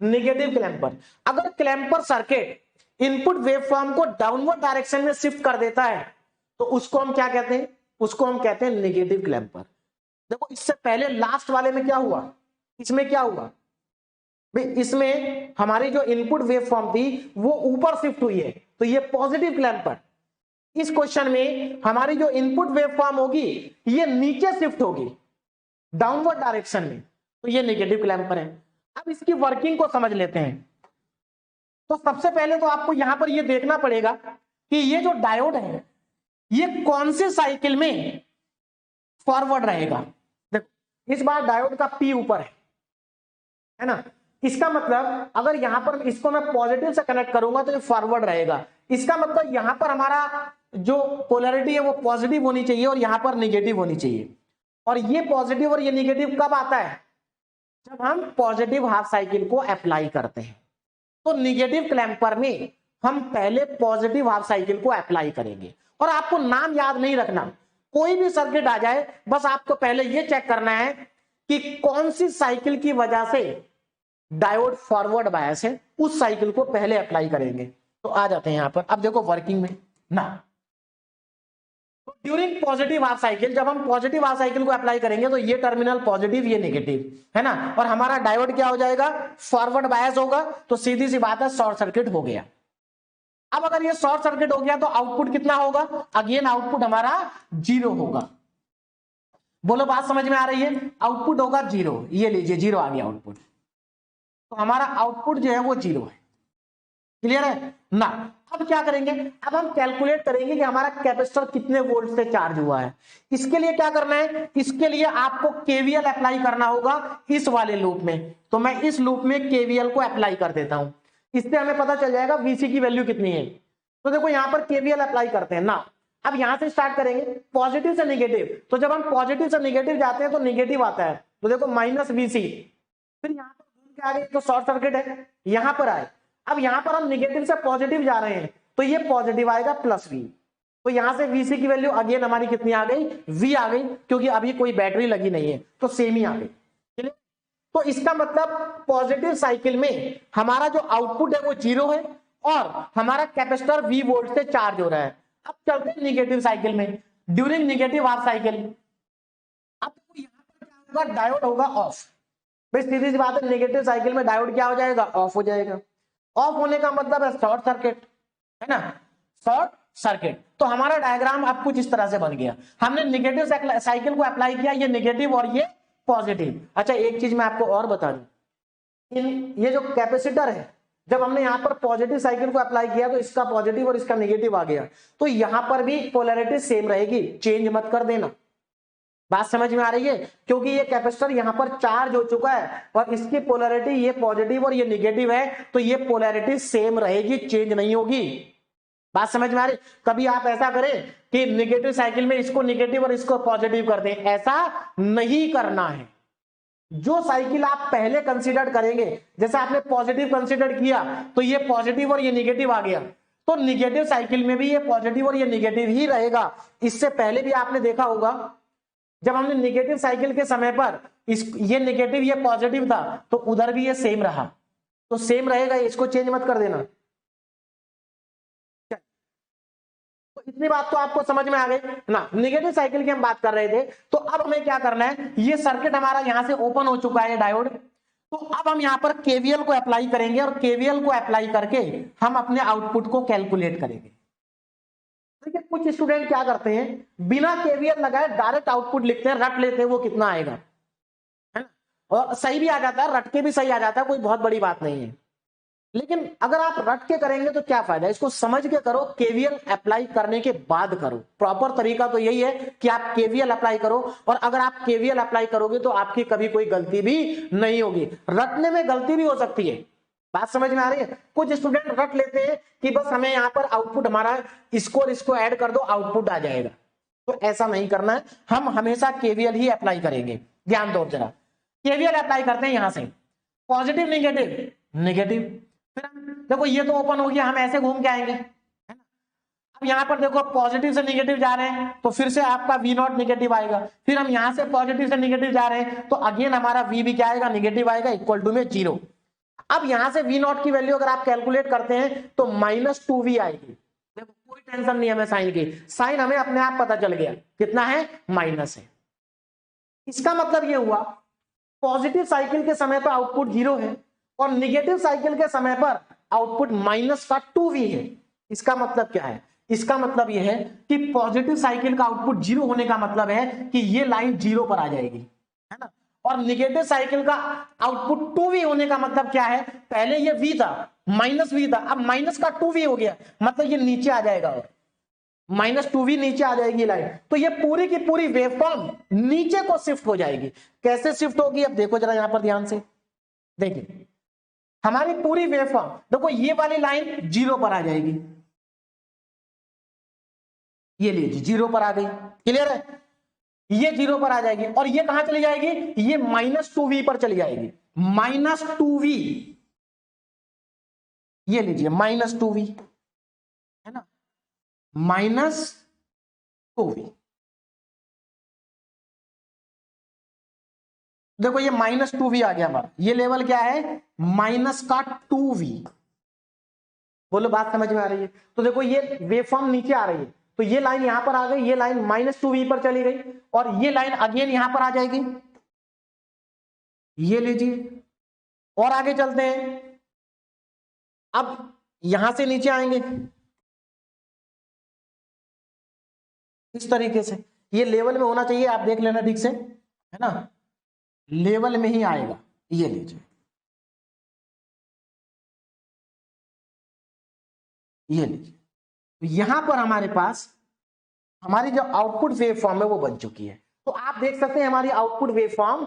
negative clamper. अगर क्लैंपर सर्किट इनपुट वेवफॉर्म को डाउनवर्ड डायरेक्शन में शिफ्ट कर देता है तो उसको हम क्या कहते हैं, उसको हम कहते हैं नेगेटिव क्लैंपर। देखो इससे पहले लास्ट वाले में क्या हुआ, इसमें क्या हुआ भाई, इसमें हमारी जो इनपुट वेवफॉर्म थी वो ऊपर शिफ्ट हुई है तो ये पॉजिटिव क्लैंपर। इस क्वेश्चन में हमारी जो इनपुट वेवफॉर्म होगी ये नीचे शिफ्ट होगी डाउनवर्ड डायरेक्शन में, तो ये नेगेटिव क्लैंपर है। अब इसकी वर्किंग को समझ लेते हैं। तो सबसे पहले तो आपको यहां पर ये देखना पड़ेगा कि ये जो डायोड है ये कौन सी साइकिल में फॉरवर्ड रहेगा। देखो इस बार डायोड का पी ऊपर है ना, इसका मतलब अगर यहां पर इसको मैं पॉजिटिव से कनेक्ट करूंगा तो ये फॉरवर्ड रहेगा। इसका मतलब यहां पर हमारा जो पोलैरिटी है वो पॉजिटिव होनी चाहिए और यहां पर नेगेटिव होनी चाहिए। और ये पॉजिटिव और ये नेगेटिव कब आता है, जब हम पॉजिटिव हाफ साइकिल को अप्लाई करते हैं। तो नेगेटिव क्लैंपर में हम पहले पॉजिटिव हाफ साइकिल को अप्लाई करेंगे। और आपको नाम याद नहीं रखना, कोई भी सर्किट आ जाए बस आपको पहले ये चेक करना है कि कौन सी साइकिल की वजह से डायोड फॉरवर्ड बायस है, उस साइकिल को पहले अप्लाई करेंगे। तो आ जाते हैं यहां पर। अब देखो वर्किंग में ना, ड्यूरिंग पॉजिटिव हाफ साइकिल, जब हम पॉजिटिव हाफ साइकिल को अप्लाई करेंगे तो ये टर्मिनल पॉजिटिव ये नेगेटिव है ना, और हमारा डायोड क्या हो जाएगा, फॉरवर्ड बायस होगा। तो सीधी सी बात है शॉर्ट सर्किट हो गया। अब अगर ये शॉर्ट सर्किट हो गया तो आउटपुट कितना होगा, अगेन आउटपुट हमारा 0 होगा। बोलो बात समझ में आ रही है, आउटपुट होगा 0। ये लीजिए 0 आ गया आउटपुट, तो हमारा आउटपुट जो है वो 0 है। क्लियर है ना। अब क्या करेंगे, अब हम कैलकुलेट करेंगे कि हमारा कैपेसिटर कितने वोल्ट से चार्ज हुआ है। इसके लिए क्या करना है, इसके लिए आपको केवीएल अप्लाई करना होगा इस वाले लूप में। तो मैं इस लूप में केवीएल को अप्लाई कर देता हूं, इससे हमें पता चल जाएगा वीसी की वैल्यू कितनी है। तो देखो यहां पर केवीएल अप्लाई करते हैं ना। अब यहां से स्टार्ट करेंगे पॉजिटिव से निगेटिव, तो जब हम पॉजिटिव से निगेटिव जाते हैं तो निगेटिव आता है, तो देखो माइनस वीसी। फिर यहां पर क्या आ गई, तो शॉर्ट सर्किट है, यहां पर आए। अब यहां पर हम निगेटिव से पॉजिटिव जा रहे हैं तो ये पॉजिटिव आएगा प्लस वी। तो यहां से वीसी की वैल्यू अगेन हमारी कितनी आ गई, वी आ गई, क्योंकि अभी कोई बैटरी लगी नहीं है तो सेम ही आ गई। तो इसका मतलब पॉजिटिव साइकिल में हमारा जो आउटपुट है वो 0 है और हमारा कैपेसिटर वी वोल्ट से चार्ज हो रहा है। अब चलते हैं निगेटिव साइकिल में, ड्यूरिंग निगेटिव हाफ साइकिल। अब यहां पर क्या होगा, डायोड होगा ऑफ। भाई सीधी सी बात है, नेगेटिव साइकिल में डायोड क्या हो जाएगा, ऑफ हो जाएगा। ऑफ होने का मतलब है शॉर्ट सर्किट, है ना, शॉर्ट सर्किट। तो हमारा डायग्राम अब कुछ इस तरह से बन गया। हमने नेगेटिव साइकिल को अप्लाई किया, ये नेगेटिव और ये पॉजिटिव। अच्छा एक चीज मैं आपको और बता दूं, ये जो कैपेसिटर है, जब हमने यहां पर पॉजिटिव साइकिल को अप्लाई किया तो इसका पॉजिटिव और इसका नेगेटिव आ गया, तो यहां पर भी पोलैरिटी सेम रहेगी, चेंज मत कर देना। बात समझ में आ रही है, क्योंकि ये कैपेसिटर यहां पर चार्ज हो चुका है और इसकी पोलैरिटी ये पॉजिटिव और ये नेगेटिव है, तो ये पोलैरिटी सेम रहेगी, चेंज नहीं होगी। बात समझ में आ रही, कभी आप ऐसा करें कि नेगेटिव साइकिल में इसको नेगेटिव और इसको पॉजिटिव कर दें, ऐसा नहीं करना है। जो साइकिल आप पहले कंसीडर करेंगे, जैसे आपने पॉजिटिव कंसीडर किया तो ये पॉजिटिव और ये नेगेटिव आ गया, तो नेगेटिव साइकिल में भी ये पॉजिटिव और ये नेगेटिव ही रहेगा। इससे पहले भी आपने देखा होगा, जब हमने नेगेटिव साइकिल के समय पर ये नेगेटिव ये पॉजिटिव था तो उधर भी ये सेम रहा, तो सेम रहेगा, इसको चेंज मत कर देना। तो इतनी बात तो आपको समझ में आ गई ना। नेगेटिव साइकिल की हम बात कर रहे थे, तो अब हमें क्या करना है, ये सर्किट हमारा यहां से ओपन हो चुका है डायोड, तो अब हम यहां पर केवीएल को अप्लाई करेंगे और केवीएल को अप्लाई करके हम अपने आउटपुट को कैलकुलेट करेंगे। देखिए कुछ स्टूडेंट क्या करते हैं, बिना केवीएल लगाए डायरेक्ट आउटपुट लिखते हैं, रट लेते हैं वो कितना आएगा, है ना, और सही भी आ जाता है, रट के भी सही आ जाता है, कोई बहुत बड़ी बात नहीं है। लेकिन अगर आप रट के करेंगे तो क्या फायदा, इसको समझ के करो, केवीएल अप्लाई करने के बाद करो। प्रॉपर तरीका तो यही है कि आप केवीएल अप्लाई करो, और अगर आप केवीएल अप्लाई करोगे तो आपकी कभी कोई गलती भी नहीं होगी। रटने में गलती भी हो सकती है, बात समझ में आ रही है। कुछ स्टूडेंट रट लेते हैं कि बस हमें यहाँ पर आउटपुट हमारा इसको और इसको ऐड कर दो आउटपुट आ जाएगा, तो ऐसा नहीं करना है। हम हमेशा केवीएल ही अप्लाई करेंगे, ध्यान दो जरा। केवीएल अप्लाई करते हैं यहां से, पॉजिटिव नेगेटिव नेगेटिव, फिर हम देखो ये तो ओपन हो गया, हम ऐसे घूम के आएंगे, है ना। अब यहाँ पर देखो पॉजिटिव से नेगेटिव जा रहे हैं तो फिर से आपका वी नॉट नेगेटिव आएगा, फिर हम यहाँ से पॉजिटिव से नेगेटिव जा रहे हैं तो अगेन हमारा वी भी क्या आएगा, नेगेटिव आएगा, इक्वल टू में 0। अब यहां से V0 की वैल्यू अगर आप कैलकुलेट करते हैं तो -2V आएगी। देखो कोई टेंशन नहीं हमें साइन की, साइन हमें अपने आप पता चल गया कितना है, माइनस है। इसका मतलब ये हुआ पॉजिटिव साइकिल के समय पर आउटपुट 0 है और निगेटिव साइकिल के समय पर आउटपुट -2V है। इसका मतलब क्या है, इसका मतलब यह है कि पॉजिटिव साइकिल का आउटपुट 0 होने का मतलब है कि ये लाइन 0 पर आ जाएगी, है ना। और निगेटिव साइकिल का आउटपुट 2V होने का मतलब क्या है, पहले ये V था, -V था, अब माइनस का 2V हो गया, मतलब ये नीचे आ जाएगा और -2V नीचे आ जाएगी लाइन। तो ये पूरी की पूरी वेवफॉर्म नीचे को शिफ्ट हो जाएगी। कैसे शिफ्ट होगी, अब देखो जरा यहां पर ध्यान से देखिए, हमारी पूरी वेवफॉर्म देखो ये वाली लाइन 0 पर आ जाएगी, ये लीजिए 0 पर आ गई, क्लियर है, ये 0 पर आ जाएगी और ये कहां चली जाएगी, ये -2V पर चली जाएगी, -2V, ये लीजिए -2V, है ना, -2V। देखो ये -2V आ गया हमारा, ये लेवल क्या है, -2V। बोलो बात समझ में आ रही है। तो देखो ये वेवफॉर्म नीचे आ रही है, तो ये लाइन यहां पर आ गई, ये लाइन -2V पर चली गई और ये लाइन अगेन यहां पर आ जाएगी, ये लीजिए। और आगे चलते हैं, अब यहां से नीचे आएंगे इस तरीके से, ये लेवल में होना चाहिए, आप देख लेना ठीक से, है ना, लेवल में ही आएगा, ये लीजिए, ये लीजिए। तो यहां पर हमारे पास हमारी जो आउटपुट वेवफॉर्म है वो बन चुकी है। तो आप देख सकते हैं हमारी आउटपुट वेवफॉर्म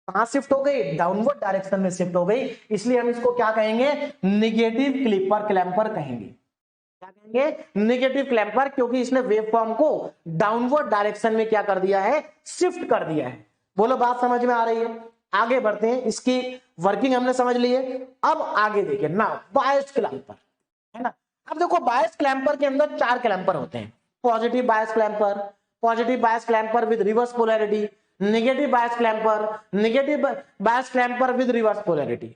कहां शिफ्ट हो गई, डाउनवर्ड डायरेक्शन में शिफ्ट हो गई। इसलिए हम इसको क्या कहेंगे, निगेटिव क्लिपर क्लैंपर कहेंगे। क्या कहेंगे, निगेटिव क्लैंपर, क्योंकि इसने वेवफॉर्म को डाउनवर्ड डायरेक्शन में क्या कर दिया है, शिफ्ट कर दिया है। बोलो बात समझ में आ रही है। आगे बढ़ते हैं, इसकी वर्किंग हमने समझ ली है। अब आगे देखिए ना, बायस्ड क्लैंपर, है ना। अब देखो बायस्ड क्लैंपर के अंदर 4 क्लैंपर होते हैं, positive bias clamper, positive bias clamper with reverse polarity, negative bias clamper, negative bias clamper with reverse polarity.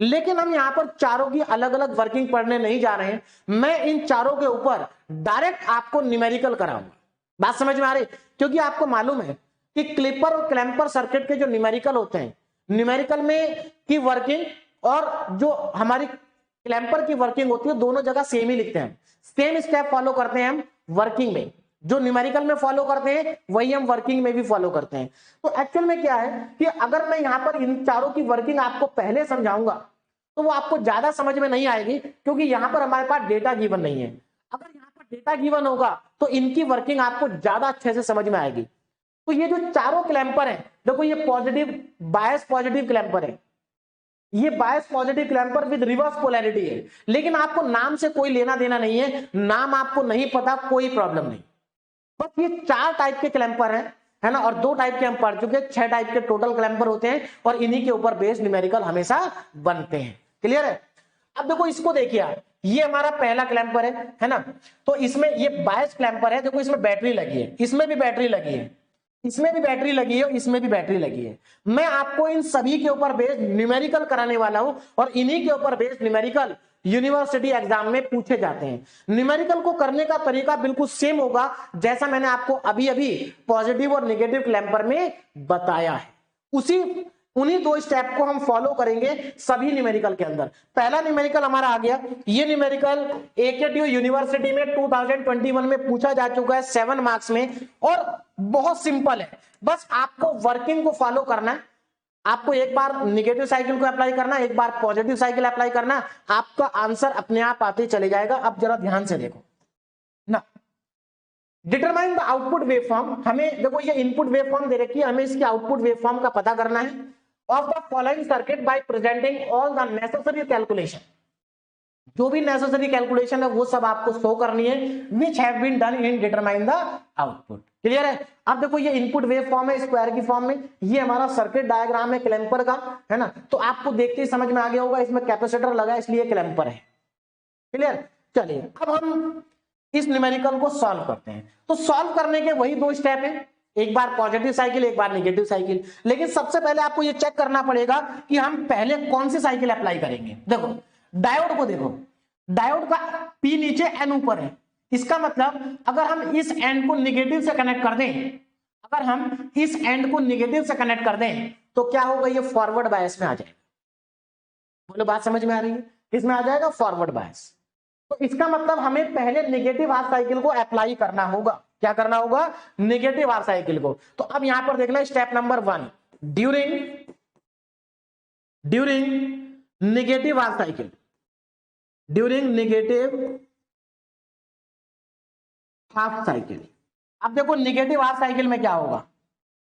लेकिन हम यहां पर चारों की अलग अलग वर्किंग पढ़ने नहीं जा रहे हैं, मैं इन चारों के ऊपर डायरेक्ट आपको न्यूमेरिकल कराऊंगा। बात समझ में आ रही, क्योंकि आपको मालूम है कि क्लिपर और क्लैंपर सर्किट के जो न्यूमेरिकल होते हैं, न्यूमेरिकल में की वर्किंग और जो हमारी क्लैंपर की वर्किंग होती है, दोनों जगह सेम ही लिखते हैं, सेम स्टेप फॉलो करते हैं हम वर्किंग में। जो न्यूमेरिकल में फॉलो करते हैं वही हम वर्किंग में भी फॉलो करते हैं। तो एक्चुअल में क्या है कि अगर मैं यहां पर इन चारों की वर्किंग आपको पहले समझाऊंगा तो वो आपको ज्यादा समझ में नहीं आएगी, क्योंकि यहां पर हमारे पास डेटा गिवन नहीं है। अगर यहां पर डेटा गिवन होगा तो इनकी वर्किंग आपको ज्यादा अच्छे से समझ में आएगी। तो ये जो चारों क्लैंपर है, देखो ये पॉजिटिव बायस पॉजिटिव क्लैंपर है, ये बायस positive clamper with reverse polarity है। लेकिन आपको नाम से कोई लेना देना नहीं है, नाम आपको नहीं पता कोई प्रॉब्लम नहीं, बस ये 4 टाइप के क्लैंपर है ना, और 2 टाइप के हम पढ़ चुके हैं, 6 टाइप के टोटल क्लैंपर होते हैं और इन्हीं के ऊपर बेस्ड न्यूमेरिकल हमेशा बनते हैं। क्लियर है। अब देखो इसको देखिए आप, ये हमारा पहला क्लैंपर है ना, तो इसमें ये बायस क्लैंपर है, देखो इसमें बैटरी लगी है, इसमें भी बैटरी लगी है, इसमें भी बैटरी लगी है, इसमें भी बैटरी लगी है। मैं आपको इन सभी के ऊपर बेस्ड न्यूमेरिकल कराने वाला हूं और इन्हीं के ऊपर बेस्ड न्यूमेरिकल यूनिवर्सिटी एग्जाम में पूछे जाते हैं। न्यूमेरिकल को करने का तरीका बिल्कुल सेम होगा जैसा मैंने आपको अभी अभी पॉजिटिव और नेगेटिव क्लैंपर में बताया है, उन्हीं 2 स्टेप को हम फॉलो करेंगे सभी न्यूमेरिकल के अंदर। पहला न्यूमेरिकल हमारा आ गया, ये न्यूमेरिकल एकेटीयू यूनिवर्सिटी में 2021 में पूछा जा चुका है 7 मार्क्स में, और बहुत सिंपल है, बस आपको वर्किंग को फॉलो करना है। आपको एक बार नेगेटिव साइकिल को अप्लाई करना, एक बार पॉजिटिव साइकिल अप्लाई करना, आपका आंसर अपने आप आते चले जाएगा। अब जरा ध्यान से देखो ना, डिटरमाइन द आउटपुट वेवफॉर्म, हमें देखो ये इनपुट वेवफॉर्म दे रखी है, हमें इसकी आउटपुट वेवफॉर्म का पता करना है of the following circuit by presenting all the necessary calculation. जो भी नेसेसरी कैलकुलेशन है वो सब आपको शो करनी है, which have been done in determine the output. Clear है। अब देखो ये इनपुट वेव फॉर्म है स्क्वायर की फॉर्म में, ये हमारा सर्किट डायग्राम है क्लैंपर का, है ना, तो आपको देखते ही समझ में आ गया होगा इसमें कैपेसिटर लगा है इसलिए क्लैंपर है। क्लियर। चलिए अब हम इस न्यूमेरिकल को सॉल्व करते हैं। तो सॉल्व करने के वही 2 स्टेप है, एक बार पॉजिटिव साइकिल, एक बार नेगेटिव साइकिल। लेकिन सबसे पहले आपको ये चेक करना पड़ेगा कि हम पहले कौन सी साइकिल अप्लाई करेंगे। देखो डायोड को देखो, डायोड का P नीचे N ऊपर है, इसका मतलब अगर हम इस एंड को नेगेटिव से कनेक्ट कर दें, अगर हम इस एंड को नेगेटिव से कनेक्ट कर दें तो क्या होगा, ये फॉरवर्ड बायस में आ जाएगा। बोलो बात समझ में आ रही है, किसमें आ जाएगा, फॉरवर्ड बायस। तो इसका मतलब हमें पहले नेगेटिव हाफ साइकिल को अप्लाई करना होगा। क्या करना होगा, नेगेटिव हाफ साइकिल को। तो अब यहां पर देखना step number 1, during negative half cycle, during negative half cycle. अब देखो नेगेटिव हाफ साइकिल में क्या होगा,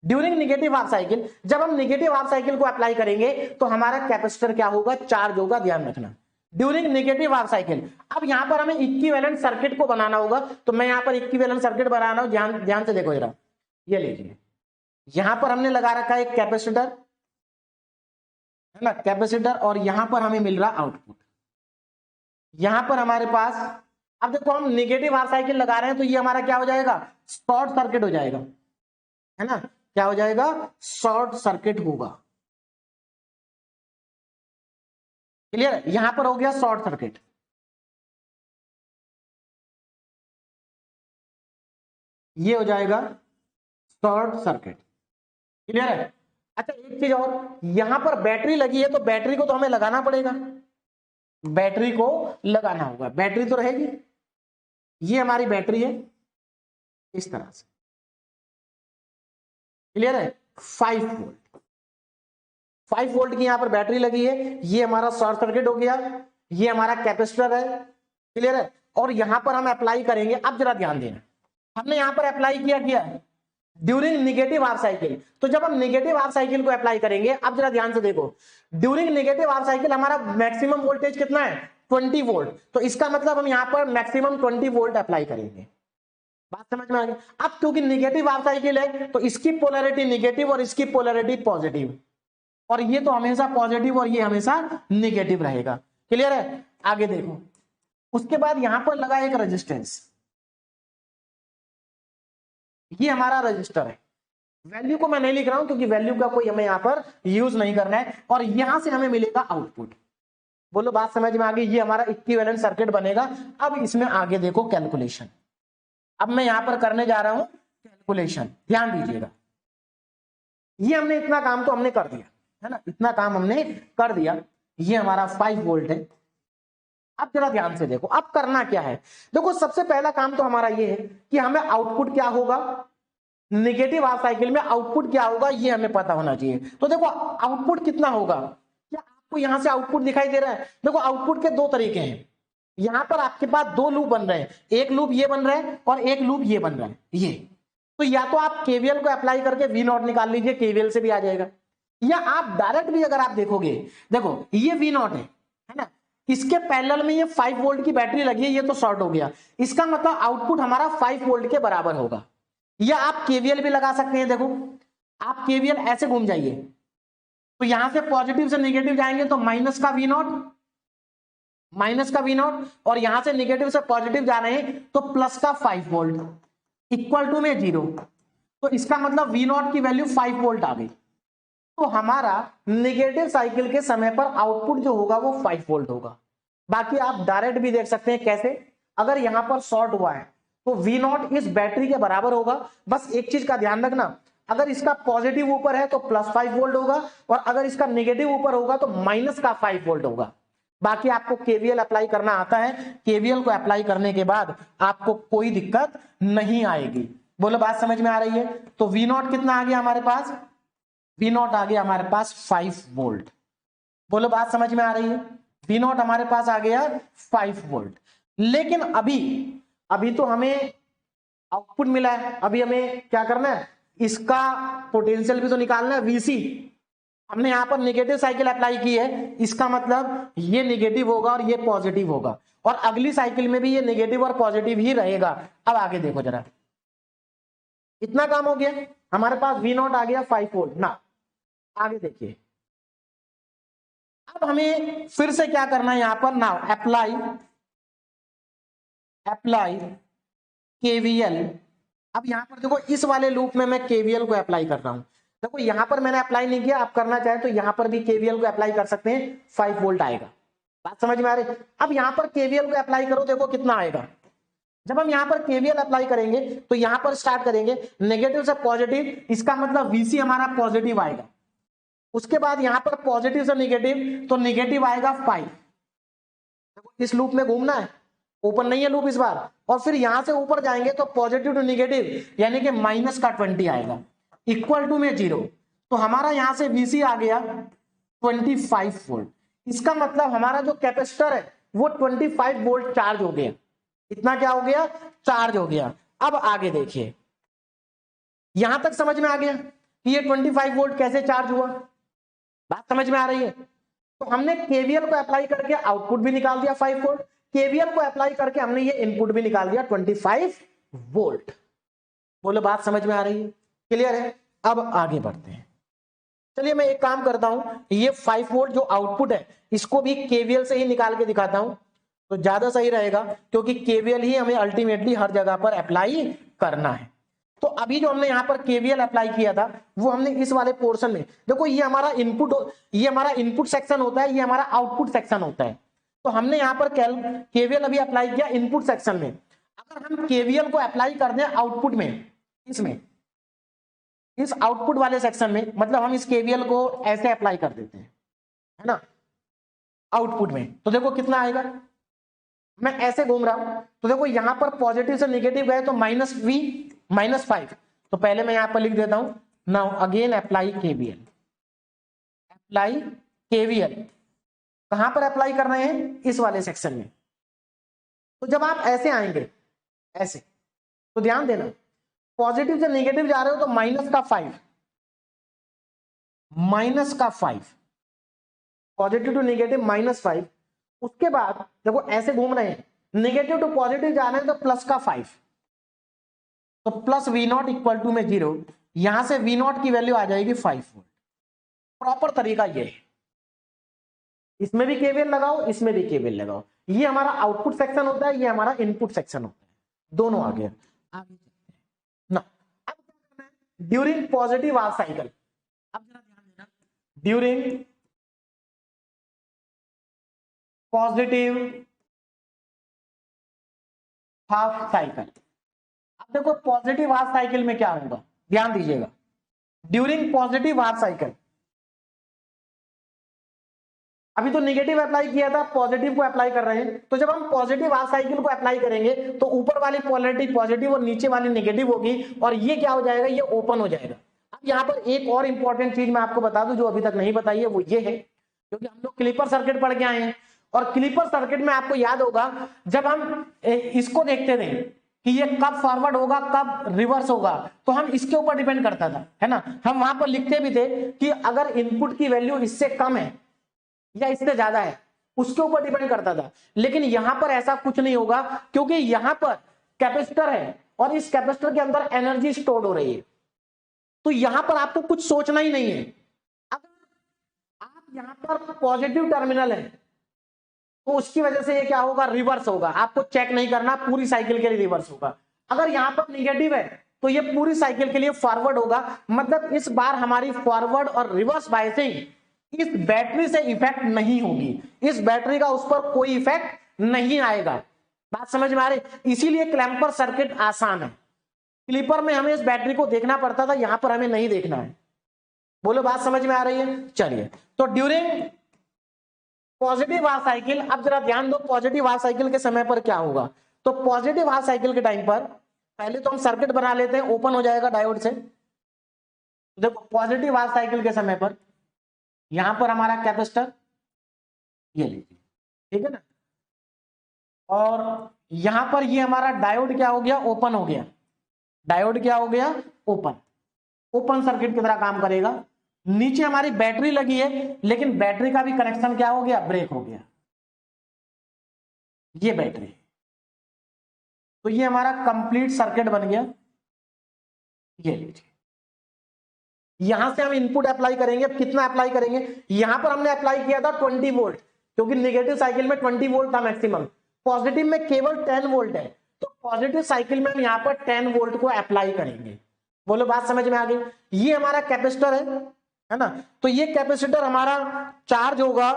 ड्यूरिंग नेगेटिव हाफ साइकिल, जब हम नेगेटिव हाफ साइकिल को अप्लाई करेंगे तो हमारा कैपेसिटर क्या होगा, चार्ज होगा, ध्यान रखना, ड्यूरिंग नेगेटिव हाफ साइकिल। अब यहां पर हमें इक्विवेलेंट सर्किट को बनाना होगा, तो मैं यहां पर इक्विवेलेंट सर्किट बना रहा हूं, ध्यान से देखो जरा, ये लीजिए, यहां पर हमने लगा रखा है एक कैपेसिटर, है ना, कैपेसिटर, और यहां पर हमें मिल रहा आउटपुट, यहां पर हमारे पास। अब देखो हम नेगेटिव हाफ साइकिल लगा रहे हैं तो ये हमारा क्या हो जाएगा, शॉर्ट सर्किट हो जाएगा, है ना, क्या हो जाएगा, शॉर्ट सर्किट होगा। क्लियर है, यहां पर हो गया शॉर्ट सर्किट, ये हो जाएगा शॉर्ट सर्किट। क्लियर है। अच्छा एक चीज और, यहां पर बैटरी लगी है तो बैटरी को तो हमें लगाना पड़ेगा, बैटरी को लगाना होगा, बैटरी तो रहेगी, ये हमारी बैटरी है इस तरह से। क्लियर है, 5 वोल्ट, 5 वोल्ट की यहां पर बैटरी लगी है, ये हमारा शॉर्ट सर्किट हो गया, ये हमारा कैपेसिटर है। क्लियर है, और यहां पर हम अप्लाई करेंगे, अब जरा ध्यान देना, हमने यहां पर अप्लाई किया ड्यूरिंग नेगेटिव हाफ साइकिल। तो जब हम नेगेटिव हाफ साइकिल को अप्लाई करेंगे, अब जरा ध्यान से देखो, ड्यूरिंग नेगेटिव हाफ साइकिल हमारा मैक्सिमम वोल्टेज कितना है, 20 वोल्ट। तो इसका मतलब हम यहां पर मैक्सिमम 20 वोल्ट अप्लाई करेंगे। बात समझ में आ गई। अब क्योंकि नेगेटिव हाफ साइकिल है तो इसकी पोलैरिटी नेगेटिव और इसकी पोलैरिटी पॉजिटिव, और ये तो हमेशा पॉजिटिव और ये हमेशा नेगेटिव रहेगा। क्लियर है, आगे देखो, उसके बाद यहां पर लगा एक रेजिस्टेंस, ये हमारा रजिस्टर है, वैल्यू को मैं नहीं लिख रहा हूं क्योंकि वैल्यू का कोई हमें यहां पर यूज नहीं करना है, और यहां से हमें मिलेगा आउटपुट। बोलो बात समझ में आ गई, ये हमारा इक्विवेलेंट सर्किट बनेगा। अब इसमें आगे देखो कैलकुलेशन, अब मैं यहां पर करने जा रहा हूं कैलकुलेशन, ध्यान दीजिएगा। ये हमने इतना काम तो हमने कर दिया, है ना, इतना काम हमने कर दिया, ये हमारा 5 वोल्ट है। अब जरा ध्यान से देखो, अब करना क्या है, देखो सबसे पहला काम तो हमारा ये है कि हमें आउटपुट क्या होगा, नेगेटिव हाफ साइकिल में आउटपुट क्या होगा ये हमें पता होना चाहिए। तो देखो आउटपुट कितना होगा, क्या आपको यहां से आउटपुट दिखाई दे रहा है, देखो आउटपुट के दो तरीके हैं, यहां पर आपके पास दो लूप बन रहे हैं, एक लूप ये बन रहा है और एक लूप ये बन रहा है, ये। तो या तो आप केवीएल को अप्लाई करके वी नॉट निकाल लीजिए, केवीएल से भी आ जाएगा, या आप डायरेक्ट भी अगर आप देखोगे, देखो ये वी नॉट है ना, इसके पैरेलल में ये 5 वोल्ट की बैटरी लगी है, ये तो शॉर्ट हो गया, इसका मतलब आउटपुट हमारा 5 वोल्ट के बराबर होगा। या आप केवीएल भी लगा सकते हैं, देखो आप केवीएल ऐसे घूम जाइए, तो यहां से पॉजिटिव से नेगेटिव जाएंगे तो माइनस का वी नॉट, माइनस का वी नॉट, और यहां से नेगेटिव से पॉजिटिव जा रहे हैं तो प्लस का 5 वोल्ट इक्वल टू में 0। तो इसका मतलब वी नॉट की वैल्यू 5 वोल्ट आ गई। तो हमारा नेगेटिव साइकिल के समय पर आउटपुट जो होगा वो 5 वोल्ट होगा। बाकी आप डायरेक्ट भी देख सकते हैं कैसे, अगर यहां पर शॉर्ट हुआ है तो वी नॉट इस बैटरी के बराबर होगा। बस एक चीज का ध्यान रखना, अगर इसका पॉजिटिव ऊपर है तो प्लस 5 वोल्ट होगा, और अगर इसका नेगेटिव ऊपर होगा तो माइनस का 5 वोल्ट होगा। बाकी आपको केवीएल अप्लाई करना आता है, केवीएल को अप्लाई करने के बाद आपको कोई दिक्कत नहीं आएगी। बोलो बात समझ में आ रही है। तो वी नॉट कितना आ गया हमारे पास, वी नॉट आ गया हमारे पास 5 वोल्ट। बोलो बात समझ में आ रही है, वी नॉट हमारे पास आ गया 5 वोल्ट। लेकिन अभी तो हमें आउटपुट मिला है, अभी हमें क्या करना है, इसका पोटेंशियल भी तो निकालना है, वीसी। हमने यहां पर नेगेटिव साइकिल अप्लाई की है, इसका मतलब ये नेगेटिव होगा और ये पॉजिटिव होगा, और अगली साइकिल में भी ये नेगेटिव और पॉजिटिव ही रहेगा। अब आगे देखो जरा, इतना काम हो गया, हमारे पास वी नॉट आ गया 5 वोल्ट ना। आगे देखिए, अब हमें फिर से क्या करना है, यहां पर ना अप्लाई केवीएल अब यहाँ पर देखो इस वाले लूप में मैं केवीएल को अप्लाई कर रहा हूं। देखो यहाँ पर मैंने अप्लाई नहीं किया, आप करना चाहे तो यहाँ पर भी केवीएल को अप्लाई कर सकते हैं, 5 वोल्ट आएगा। बात समझ में आ रही? अब यहाँ पर केवीएल को अप्लाई करो, देखो कितना आएगा। जब हम यहाँ पर केवीएल अप्लाई करेंगे तो यहाँ पर स्टार्ट करेंगे नेगेटिव से पॉजिटिव, इसका मतलब वीसी हमारा पॉजिटिव आएगा। उसके बाद यहाँ पर पॉजिटिव से नेगेटिव, तो नेगेटिव आएगा 5। इस लूप में घूमना है, ओपन नहीं है लूप इस बार। और फिर यहां से ऊपर जाएंगे तो पॉजिटिव टू नेगेटिव यानी कि माइनस का 20 आएगा, इक्वल टू में 0। तो हमारा यहां से वीसी आ गया 25 वोल्ट। इसका मतलब हमारा जो कैपेसिटर है वो 25 वोल्ट चार्ज हो गया। इतना क्या हो गया? चार्ज हो गया। अब आगे देखिए, यहां तक समझ में आ गया कि ये 25 वोल्ट कैसे चार्ज हुआ? बात समझ में आ रही है? तो हमने केवीएल को अप्लाई करके आउटपुट भी निकाल दिया 5 वोल्ट, केवीएल को अप्लाई करके हमने ये इनपुट भी निकाल दिया 25 वोल्ट। बोलो बात समझ में आ रही है? क्लियर है? अब आगे बढ़ते हैं। चलिए मैं एक काम करता हूं, ये 5 वोल्ट जो आउटपुट है इसको भी केवीएल से ही निकाल के दिखाता हूं, तो ज्यादा सही रहेगा, क्योंकि केवीएल ही हमें अल्टीमेटली हर जगह पर अप्लाई करना है। तो अभी जो हमने यहाँ पर केवीएल अप्लाई किया था वो हमने इस वाले पोर्शन में, देखो ये हमारा इनपुट सेक्शन होता है, ये हमारा आउटपुट सेक्शन होता है। तो हमने यहाँ पर केवीएल अभी अप्लाई किया इनपुट सेक्शन में। अगर हम केवीएल को अप्लाई कर दें आउटपुट में, इसमें इस आउटपुट वाले सेक्शन में, मतलब हम इस केवीएल को ऐसे अप्लाई कर देते हैं, है ना, आउटपुट में, तो देखो कितना आएगा। मैं ऐसे घूम रहा हूं तो देखो यहां पर पॉजिटिव से नेगेटिव गए तो -5। तो पहले मैं यहां पर लिख देता हूं, नाउ अगेन अप्लाई केवीएल। कहां पर अप्लाई कर रहे हैं? इस वाले सेक्शन में। तो जब आप ऐसे आएंगे ऐसे, तो ध्यान देना पॉजिटिव से नेगेटिव जा रहे हो तो -5, पॉजिटिव टू नेगेटिव -5। उसके बाद देखो ऐसे घूम रहे हैं, नेगेटिव टू पॉजिटिव जा रहे हैं तो +5, तो प्लस V0 इक्वल टू में 0। यहां से V0 की वैल्यू आ जाएगी 5 वोल्ट। प्रॉपर तरीका ये है, इसमें भी केवीएल लगाओ, इसमें भी केवीएल लगाओ। ये हमारा आउटपुट सेक्शन होता है, ये हमारा इनपुट सेक्शन होता है, दोनों आ गए। आगे ना, अब क्या करना है? ड्यूरिंग पॉजिटिव हाफ साइकिल, अब जरा ध्यान देना, ड्यूरिंग पॉजिटिव हाफ साइकिल। अब देखो पॉजिटिव हाफ साइकिल में क्या होगा, ध्यान दीजिएगा। ड्यूरिंग पॉजिटिव हाफ साइकिल, अभी तो नेगेटिव अप्लाई किया था, पॉजिटिव को अप्लाई कर रहे हैं। तो जब हम पॉजिटिव हाफ साइकिल को अप्लाई करेंगे तो ऊपर वाली पोलैरिटी पॉजिटिव और नीचे वाली नेगेटिव होगी, और ये क्या हो जाएगा? ये ओपन हो जाएगा। अब यहाँ पर एक और इंपॉर्टेंट चीज मैं आपको बता दूं जो अभी तक नहीं बताई है, वो ये है, क्योंकि हम लोग क्लिपर सर्किट पढ़ के आए हैं, और क्लिपर सर्किट में आपको याद होगा जब हम इसको देखते थे कि ये कब फॉरवर्ड होगा कब रिवर्स होगा, तो हम इसके ऊपर डिपेंड करता था, है ना। हम वहां पर लिखते भी थे कि अगर इनपुट की वैल्यू इससे कम है या इससे ज्यादा है, उसके ऊपर डिपेंड करता था। लेकिन यहां पर ऐसा कुछ नहीं होगा, क्योंकि यहां पर कैपेसिटर है और इस कैपेसिटर के अंदर एनर्जी स्टोर हो रही है। तो यहां पर आपको कुछ सोचना ही नहीं है। अगर आप यहां पर पॉजिटिव टर्मिनल है तो उसकी वजह से ये क्या होगा? रिवर्स होगा। आपको चेक नहीं करना, पूरी साइकिल के लिए रिवर्स होगा। अगर यहां पर निगेटिव है तो ये पूरी साइकिल के लिए फॉरवर्ड होगा। मतलब इस बार हमारी फॉरवर्ड और रिवर्स बायसिंग इस बैटरी से इफेक्ट नहीं होगी, इस बैटरी का उस पर कोई इफेक्ट नहीं आएगा। बात समझ में आ रही? इसीलिए क्लैंपर सर्किट आसान है। क्लिपर में हमें इस बैटरी को देखना पड़ता था, यहां पर हमें नहीं देखना है। बोलो बात समझ में आ रही है? चलिए, तो ड्यूरिंग पॉजिटिव हाफ साइकिल, अब जरा ध्यान दो पॉजिटिव हाफ साइकिल के समय पर क्या होगा। तो पॉजिटिव हाफ साइकिल के टाइम पर पहले तो हम सर्किट बना लेते हैं, ओपन हो जाएगा डायोड से। देखो पॉजिटिव हाफ साइकिल के समय पर यहां पर हमारा कैपेसिटर ये लीजिए, ठीक है ना, और यहां पर ये हमारा डायोड क्या हो गया? ओपन हो गया। डायोड क्या हो गया? ओपन सर्किट की तरह काम करेगा। नीचे हमारी बैटरी लगी है, लेकिन बैटरी का भी कनेक्शन क्या हो गया? ब्रेक हो गया। ये बैटरी, तो ये हमारा कंप्लीट सर्किट बन गया। ये लीजिए, यहां से हम इनपुट अप्लाई करेंगे। अब कितना अप्लाई करेंगे? यहां पर हमने अप्लाई किया था 20 वोल्ट, क्योंकि नेगेटिव साइकिल में 20 वोल्ट था मैक्सिमम, पॉजिटिव में केवल 10 वोल्ट है। तो पॉजिटिव साइकिल में हम यहाँ पर 10 वोल्ट को अप्लाई करेंगे। बोलो बात समझ में आ गई। ये हमारा कैपेसिटर है ना, तो ये कैपेसिटर हमारा चार्ज होगा।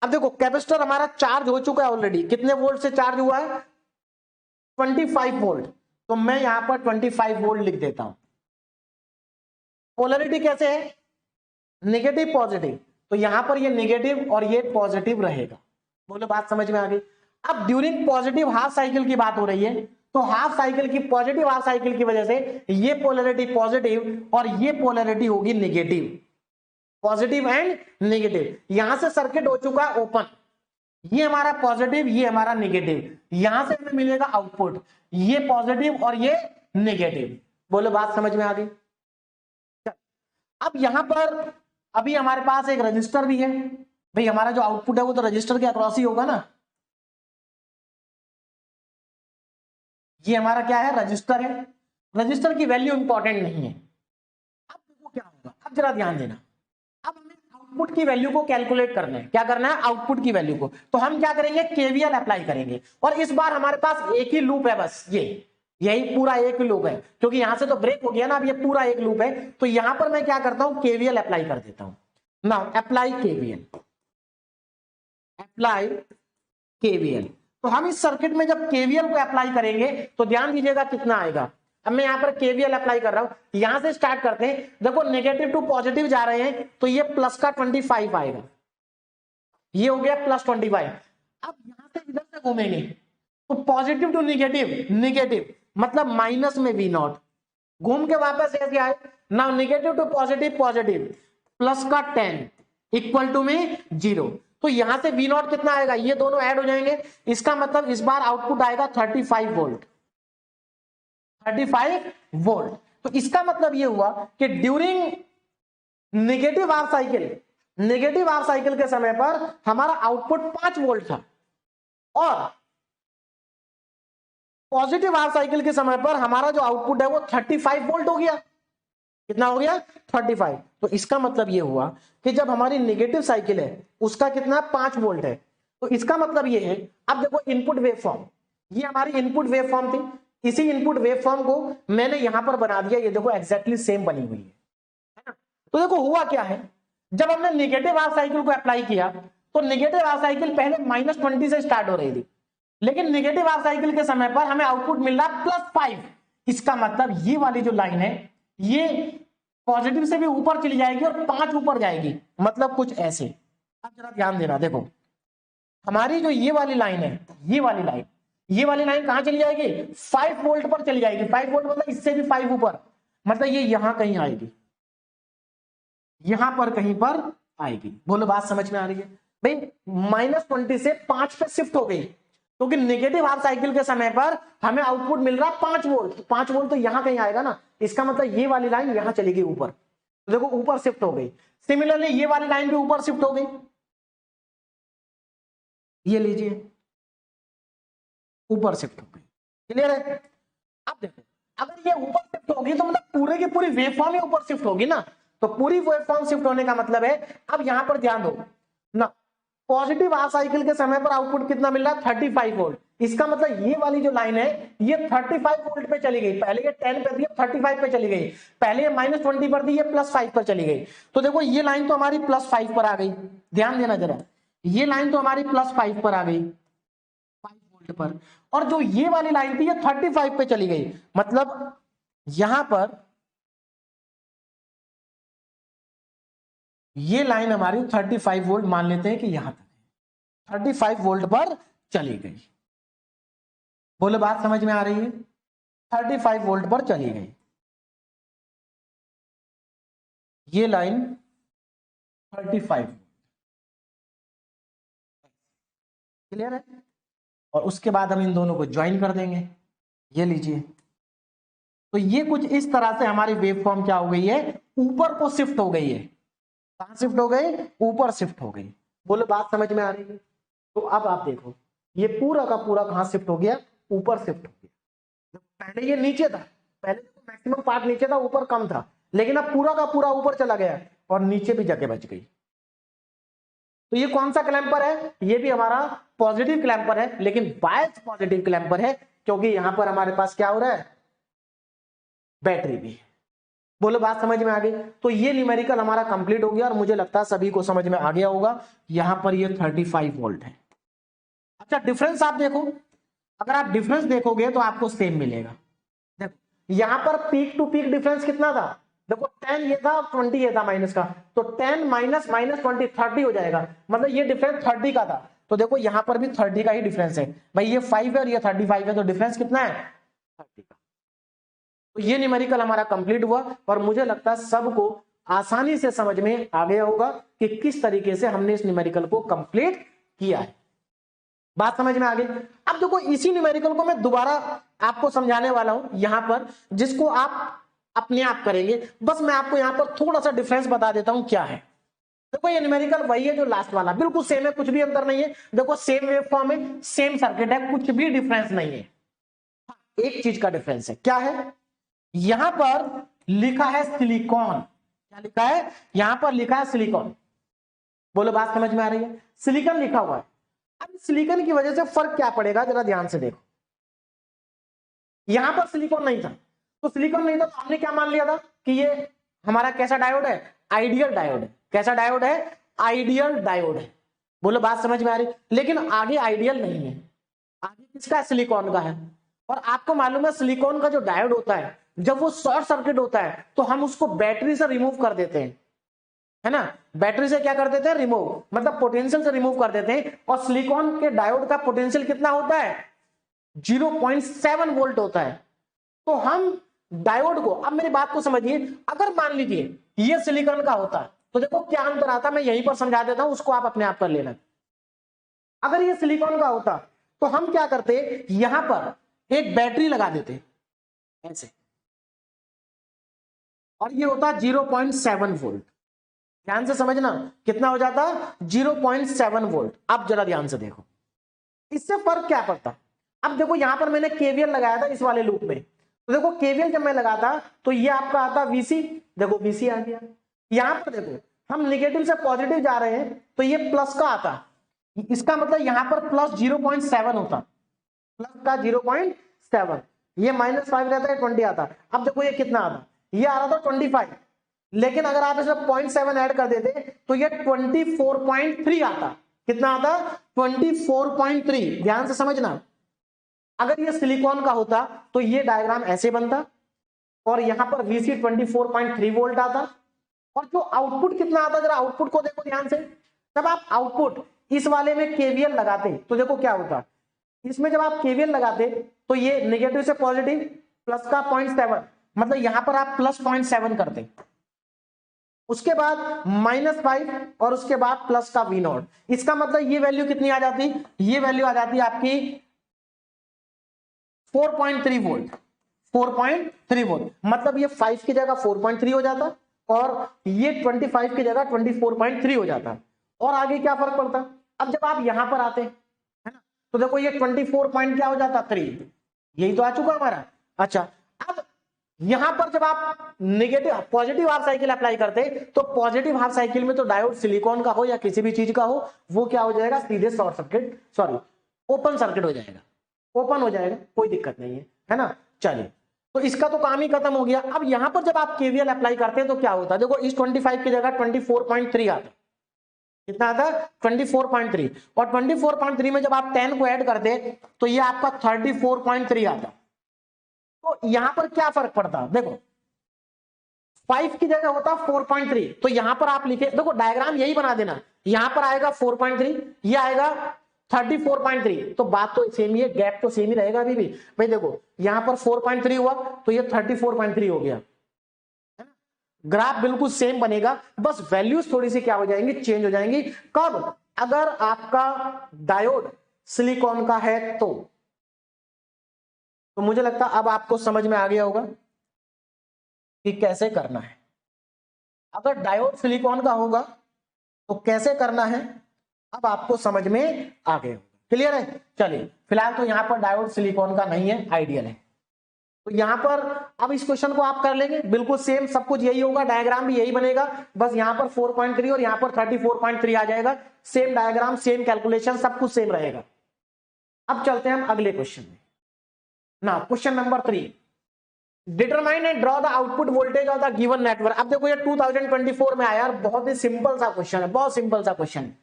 अब देखो कैपेसिटर हमारा चार्ज हो चुका है ऑलरेडी, कितने वोल्ट से चार्ज हुआ है 25 वोल्ट, तो मैं यहां पर 25 वोल्ट लिख देता हूं। पोलैरिटी कैसे है, नेगेटिव पॉजिटिव, तो यहां पर ये नेगेटिव और ये पॉजिटिव रहेगा। बोलो बात समझ में आ गई। अब ड्यूरिंग पॉजिटिव हाफ साइकिल की बात हो रही है, तो हाफ साइकिल की पॉजिटिव हाफ साइकिल की वजह से ये पोलैरिटी पॉजिटिव और ये पोलैरिटी होगी नेगेटिव, पॉजिटिव एंड नेगेटिव। यहां से सर्किट हो चुका है ओपन, ये हमारा पॉजिटिव ये हमारा नेगेटिव, यहां से हमें मिलेगा आउटपुट, ये पॉजिटिव और ये नेगेटिव। बोलो बात समझ में आ गई। अब यहां पर अभी हमारे पास एक रजिस्टर भी है, भाई हमारा जो आउटपुट है वो तो रजिस्टर के अक्रॉस ही होगा ना। ये हमारा क्या है, रजिस्टर है, रजिस्टर की वैल्यू इंपॉर्टेंट नहीं है। अब देखो क्या होगा, अब जरा ध्यान देना, अब हमें आउटपुट की वैल्यू को कैलकुलेट करना है। क्या करना है, आउटपुट की वैल्यू को, तो हम क्या करेंगे, केवीएल अप्लाई करेंगे। और इस बार हमारे पास एक ही लूप है, बस यही पूरा एक लूप है, क्योंकि यहां से तो ब्रेक हो गया ना, अब ये पूरा एक लूप है। तो यहां पर मैं क्या करता हूं, केवीएल अप्लाई कर देता हूं। Now apply KVL, apply KVL. तो हम इस सर्किट में जब केवीएल को अप्लाई करेंगे तो ध्यान दीजिएगा कितना आएगा। अब मैं यहां पर केवीएल अप्लाई कर रहा हूं, यहां से स्टार्ट करते हैं। देखो नेगेटिव टू पॉजिटिव जा रहे हैं, तो ये प्लस का 25 आएगा, ये हो गया प्लस 25। अब यहां से इधर से घूमेंगे तो पॉजिटिव टू नेगेटिव, नेगेटिव मतलब माइनस में वी नॉट, घूम के वापस ऐसे आए। Now negative to positive, positive plus का 10 इक्वल टू में 0, तो यहां से वी नॉट कितना आएगा, ये दोनों ऐड हो जाएंगे। इसका मतलब इस बार आउटपुट आएगा 35 वोल्ट, 35 वोल्ट। तो इसका मतलब ये हुआ कि during negative half cycle, negative half cycle के समय पर हमारा आउटपुट 5 वोल्ट था, और पॉजिटिव हाफ साइकिल के समय पर हमारा जो आउटपुट है वो 35 वोल्ट हो गया। कितना हो गया, 35। तो इसका मतलब ये हुआ कि जब हमारी नेगेटिव साइकिल है उसका कितना 5 वोल्ट है, तो इसका मतलब ये है। अब देखो इनपुट वेव फॉर्म, ये हमारी इनपुट वेव फॉर्म थी, इसी इनपुट वेव फॉर्म को मैंने यहां पर बना दिया, ये देखो एग्जैक्टली सेम बनी हुई है ना। तो देखो हुआ क्या है, जब हमने नेगेटिव हाफ साइकिल को अप्लाई किया तो नेगेटिव हाफ साइकिल पहले -20 से स्टार्ट हो रही थी, लेकिन नेगेटिव हाफ साइकिल के समय पर हमें आउटपुट मिल रहा +5। इसका मतलब ये वाली जो लाइन है ये पॉजिटिव से भी ऊपर चली जाएगी और 5 ऊपर जाएगी, मतलब कुछ ऐसे। अब जरा ध्यान देना, देखो हमारी जो ये वाली लाइन है, ये वाली लाइन कहां चली जाएगी, 5 वोल्ट पर चली जाएगी। 5 वोल्ट मतलब इससे भी 5 ऊपर, मतलब ये यहां कहीं आएगी, यहां पर कहीं पर आएगी। बोलो बात समझ में आ रही है भाई। -20 से 5 पे शिफ्ट हो गई, क्योंकि नेगेटिव हाफ साइकिल के समय पर हमें आउटपुट मिल रहा 5 वोल्ट, 5 वोल्ट तो यहां कहीं आएगा ना। इसका मतलब ये वाली लाइन यहां चलेगी ऊपर, तो देखो ऊपर शिफ्ट हो गई। सिमिलरली ये वाली लाइन भी ऊपर शिफ्ट हो गई, ये लीजिए ऊपर शिफ्ट हो गई। क्लियर है। अब देखो अगर ये ऊपर शिफ्ट होगी तो मतलब पूरे की पूरी वेव फॉर्म ही ऊपर शिफ्ट होगी ना, तो पूरी वेव फॉर्म शिफ्ट होने का मतलब है। अब यहां पर ध्यान दो ना, पॉजिटिव हाफ साइकिल के समय पर आउटपुट कितना मिल रहा है 35 वोल्ट। इसका मतलब ये वाली जो लाइन है ये 35 वोल्ट पे चली गई, पहले ये 10 पे थी 35 पे चली गई, पहले ये -20 पर थी ये +5 पर चली गई। तो देखो ये लाइन तो हमारी +5 पर आ गई, ध्यान देना जरा, ये लाइन तो हमारी +5 पर आ गई 5 वोल्ट पर, और जो ये वाली लाइन थी ये 35 पे चली गई, मतलब यहां पर ये लाइन हमारी 35 वोल्ट मान लेते हैं कि यहां तक 35 वोल्ट पर चली गई। बोले बात समझ में आ रही है, 35 वोल्ट पर चली गई ये लाइन 35। क्लियर है। और उसके बाद हम इन दोनों को ज्वाइन कर देंगे, ये लीजिए। तो ये कुछ इस तरह से हमारी वेव फॉर्म क्या हो गई है, ऊपर को शिफ्ट हो गई है। कहां शिफ्ट हो गई, ऊपर शिफ्ट हो गई। बोले बात समझ में आ रही है। तो अब आप देखो ये पूरा का पूरा कहां शिफ्ट हो गया, ऊपर शिफ्ट हो गया। पहले ये नीचे था, पहले मैक्सिमम पार्ट नीचे था, ऊपर कम था, लेकिन अब पूरा का पूरा ऊपर चला गया और नीचे भी जगह बच गई। तो ये कौन सा क्लैंपर है, ये भी हमारा पॉजिटिव क्लैंपर है, लेकिन बायस पॉजिटिव क्लैंपर है, क्योंकि यहां पर हमारे पास क्या हो रहा है, बैटरी भी। बोलो बात समझ में आ गई। तो ये न्यूमेरिकल हमारा कंप्लीट हो गया और मुझे लगता है सभी को समझ में आ गया होगा। यहां पर ये 35 वोल्ट है। अच्छा डिफरेंस आप देखो, अगर आप डिफरेंस देखोगे तो आपको सेम मिलेगा। देखो यहां पर पीक टू पीक डिफरेंस कितना था, देखो 10 ये था, 20 ये था माइनस का, तो 10 माइनस माइनस 20 30 हो जाएगा, मतलब ये डिफरेंस 30 का था। तो देखो यहां पर भी 30 का ही डिफरेंस है भाई, ये 5 है और ये 35 है, तो डिफरेंस कितना है, 30 का। तो ये न्यूमेरिकल हमारा कंप्लीट हुआ और मुझे लगता है सबको आसानी से समझ में आ गया होगा कि किस तरीके से हमने इस न्यूमेरिकल को कंप्लीट किया है। बात समझ में आ गई। अब देखो इसी न्यूमेरिकल को मैं दोबारा आपको समझाने वाला हूं यहां पर, जिसको आप अपने आप करेंगे। बस मैं आपको यहां पर थोड़ा सा डिफरेंस बता देता हूं क्या है। देखो ये न्यूमेरिकल वही है जो लास्ट वाला, बिल्कुल सेम है, कुछ भी अंतर नहीं है। देखो सेम वेव फॉर्म है, सेम सर्किट है, कुछ भी डिफरेंस नहीं है। एक चीज का डिफरेंस है, क्या है, यहां पर लिखा है सिलिकॉन। क्या लिखा है, यहां पर लिखा है सिलिकॉन। बोलो बात समझ में आ रही है, सिलिकॉन लिखा हुआ है। अब सिलिकॉन की वजह से फर्क क्या पड़ेगा, जरा ध्यान से देखो। यहां पर सिलिकॉन नहीं था, तो सिलिकॉन नहीं था तो हमने क्या मान लिया था कि ये हमारा कैसा डायोड है, आइडियल डायोड है। कैसा डायोड है, आइडियल डायोड है। बोलो बात समझ में आ रही। लेकिन आगे आइडियल नहीं है, आगे किसका है, सिलिकॉन का है। और आपको मालूम है सिलिकॉन का जो डायोड होता है, जब वो शॉर्ट सर्किट होता है तो हम उसको बैटरी से रिमूव कर देते हैं, है ना। बैटरी से क्या कर देते हैं, रिमूव, मतलब पोटेंशियल से रिमूव कर देते हैं। और सिलिकॉन के डायोड का पोटेंशियल कितना होता है, 0.7 वोल्ट होता है। तो हम डायोड को, अब मेरी बात को समझिए, अगर मान लीजिए ये सिलिकॉन का होता है तो देखो क्या अंतर आता है, मैं यहीं पर समझा देता हूं, उसको आप अपने आप कर लेना। अगर ये सिलिकॉन का होता तो हम क्या करते, यहां पर एक बैटरी लगा देते ऐसे, और ये होता 0.7 वोल्ट। ध्यान से समझना, कितना हो जाता, 0.7 वोल्ट। अब जरा ध्यान से देखो इससे फर्क क्या पड़ता। अब देखो यहां पर मैंने केवीएल लगाया था इस वाले लूप में, तो देखो केवीएल जब मैं लगाता तो ये आपका आता वीसी, देखो वीसी आ गया। यहां पर देखो हम निगेटिव से पॉजिटिव जा रहे हैं तो ये प्लस का आता, इसका मतलब यहां पर प्लस 0.7 होता, प्लस का 0.7, ये -5 रहता है, 20 आता। अब देखो ये कितना आता, ये आ रहा था 25, लेकिन अगर आप इसमें 0.7 ऐड कर देते तो ये 24.3 आता। कितना आता, 24.3। ध्यान से समझना, अगर ये सिलिकॉन का होता तो ये डायग्राम ऐसे बनता और यहां पर VC 24.3 वोल्ट आता। और जो आउटपुट कितना आता, जरा आउटपुट को देखो ध्यान से। जब आप आउटपुट इस वाले में केवीएल लगाते तो देखो क्या होता, इसमें जब आप केवीएल लगाते तो ये नेगेटिव से पॉजिटिव, प्लस का 0.7, मतलब यहां पर आप प्लस 0.7 करते, उसके बाद -5 और उसके बाद प्लस का V0। इसका मतलब ये वैल्यू कितनी आ जाती, ये वैल्यू आ जाती आपकी 4.3 वोल्ट। 4.3 वोल्ट मतलब ये 5 की जगह 4.3 हो जाता और ये 25 की जगह 24.3 हो जाता। और आगे क्या फर्क पड़ता, अब जब आप यहां पर आते है ना, तो देखो ये 24 पॉइंट क्या हो जाता, 3, यही तो आ चुका हमारा। अच्छा अब यहां पर जब आप negative positive half cycle apply करते तो पॉजिटिव हाफ साइकिल में तो डायोड सिलिकॉन का हो या किसी भी चीज का हो, वो क्या हो जाएगा, सीधे short circuit, sorry open circuit हो जाएगा, ओपन हो जाएगा, कोई दिक्कत नहीं है ना। चलिए तो इसका तो काम ही खत्म हो गया। अब यहां पर जब आप केवीएल अप्लाई करते हैं तो क्या होता है, देखो इस 25 की जगह 24.3 आता, कितना आता, 24.3, और 24.3 में जब आप 10 को ऐड करते तो ये आपका 34.3 आता। तो यहां पर क्या फर्क पड़ता, देखो 5 की जगह होता 4.3, तो यहां पर आप लिखे, देखो डायग्राम यही बना देना, यहां पर आएगा 4.3, ये आएगा 34.3, तो बात तो सेम ही है, गैप तो सेम ही रहेगा अभी भी। भाई देखो यहां पर 4.3 हुआ तो ये 34.3 हो गया, ग्राफ बिल्कुल सेम बनेगा, बस वैल्यूज थोड़ी सी क्या हो जाएंगी, चेंज हो जाएंगी। कब, अगर आपका डायोड सिलिकॉन का है तो मुझे लगता अब आपको समझ में आ गया होगा कि कैसे करना है। अगर डायोड सिलिकॉन का होगा तो कैसे करना है, अब आपको समझ में आ गया होगा, क्लियर है। चलिए फिलहाल तो यहां पर डायोड सिलिकॉन का नहीं है, आइडियल है। तो यहां पर अब इस क्वेश्चन को आप कर लेंगे, बिल्कुल सेम सब कुछ यही होगा, डायग्राम भी यही बनेगा, बस यहां पर 4.3 और यहां पर 34.3 आ जाएगा, सेम डायग्राम सेम कैलकुलेशन सब कुछ सेम रहेगा। अब चलते हैं हम अगले क्वेश्चन में ना, question number 3, determine and draw the output voltage of the given network. अब देखो ये 2024 में आया, बहुत ही सिंपल सा क्वेश्चन है, बहुत सिंपल सा क्वेश्चन है।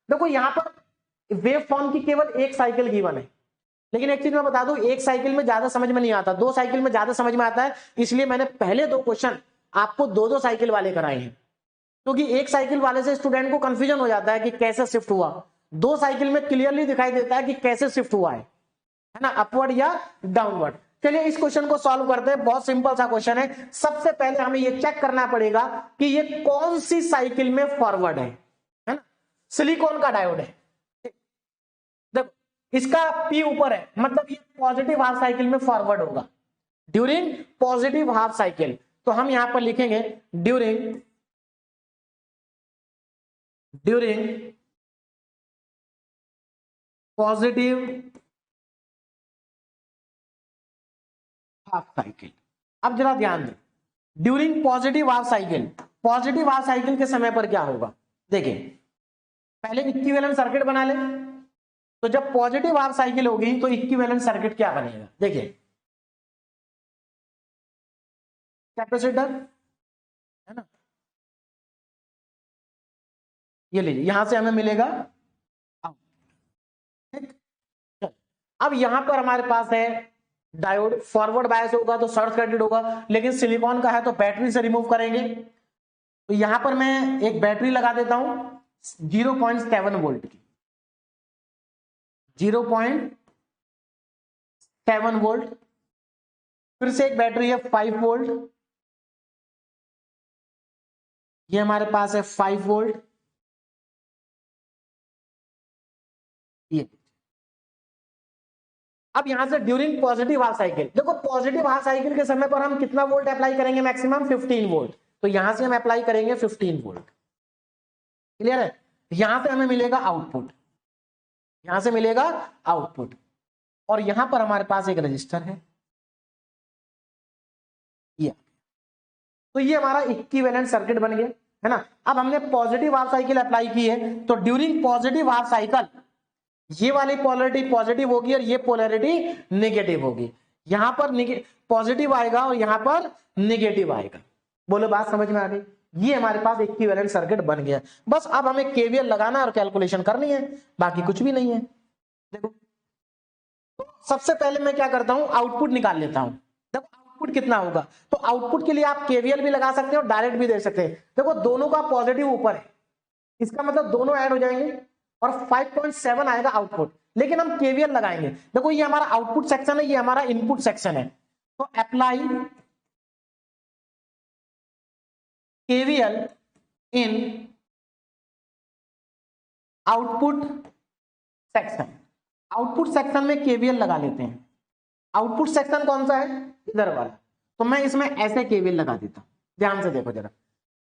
देखो यहां पर वेव फॉर्म की केवल एक साइकिल गिवन है, लेकिन एक चीज मैं बता दूं, एक साइकिल में ज्यादा समझ में नहीं आता, दो साइकिल में ज्यादा समझ में आता है, इसलिए मैंने पहले दो क्वेश्चन आपको दो दो साइकिल वाले कराए हैं, क्योंकि एक साइकिल वाले से स्टूडेंट को कंफ्यूजन हो जाता है कि कैसे शिफ्ट हुआ, दो साइकिल में क्लियरली दिखाई देता है कि कैसे शिफ्ट हुआ है ना, अपवर्ड या डाउनवर्ड। चलिए इस क्वेश्चन को सॉल्व करते हैं, बहुत सिंपल सा क्वेश्चन है। सबसे पहले हमें यह चेक करना पड़ेगा कि ये कौन सी साइकिल में फॉरवर्ड है ना, सिलिकॉन का डायोड है, देखो इसका P ऊपर है, मतलब ये पॉजिटिव हाफ साइकिल में फॉरवर्ड होगा ड्यूरिंग पॉजिटिव हाफ साइकिल। तो हम यहां पर लिखेंगे ड्यूरिंग पॉजिटिव हाफ साइकिल। अब जरा ध्यान दें, during positive half cycle, positive half cycle के समय पर क्या होगा, देखिए पहले इक्विवेलेंट सर्किट बना ले, तो जब पॉजिटिव हाफ साइकिल होगी तो इक्विवेलेंट सर्किट क्या बनेगा, देखिए कैपेसिटर है ना, ये लीजिए यहां से हमें मिलेगा, ठीक। अब यहां पर हमारे पास है डायोड, फॉरवर्ड बायस होगा तो शॉर्ट सर्किट होगा, लेकिन सिलिकॉन का है तो बैटरी से रिमूव करेंगे। तो यहां पर मैं एक बैटरी लगा देता हूं 0.7 वोल्ट की, 0.7 वोल्ट, फिर से एक बैटरी है 5 वोल्ट, ये हमारे पास है 5 वोल्ट, ये। अब यहां से ड्यूरिंग पॉजिटिव हाफ साइकिल, देखो पॉजिटिव हाफ साइकिल के समय पर हम कितना वोल्ट अप्लाई करेंगे, मैक्सिमम 15 वोल्ट, तो यहां से हम अप्लाई करेंगे 15 वोल्ट, क्लियर है। यहां से हमें मिलेगा आउटपुट, यहां से मिलेगा आउटपुट, और यहां पर हमारे पास एक रजिस्टर है, ये। तो ये हमारा इक्विवेलेंट सर्किट बन गया है ना। अब हमने पॉजिटिव हाफ साइकिल अप्लाई की है, तो ड्यूरिंग पॉजिटिव हाफ साइकिल ये वाली पोलैरिटी पॉजिटिव होगी और ये पोलैरिटी नेगेटिव होगी, यहां पर पॉजिटिव आएगा और यहां पर नेगेटिव आएगा। बोलो बात समझ में आ गई, ये हमारे पास इक्विवेलेंट सर्किट बन गया। बस अब हमें केवीएल लगाना और कैलकुलेशन करनी है, बाकी कुछ भी नहीं है। देखो तो सबसे पहले मैं क्या करता हूं, आउटपुट निकाल लेता हूं। देखो आउटपुट कितना होगा, तो आउटपुट के लिए आप केवीएल भी लगा सकते हैं और डायरेक्ट भी दे सकते हैं। देखो दोनों का पॉजिटिव ऊपर है, इसका मतलब दोनों ऐड हो जाएंगे और 5.7 आएगा आउटपुट, लेकिन हम केवीएल लगाएंगे। देखो ये हमारा आउटपुट सेक्शन है, ये हमारा इनपुट सेक्शन है, तो अप्लाई केवीएल इन आउटपुट सेक्शन। आउटपुट सेक्शन में केवीएल लगा लेते हैं। आउटपुट सेक्शन कौन सा है, इधर वाला, तो मैं इसमें ऐसे केवीएल लगा देता हूं। ध्यान से देखो जरा,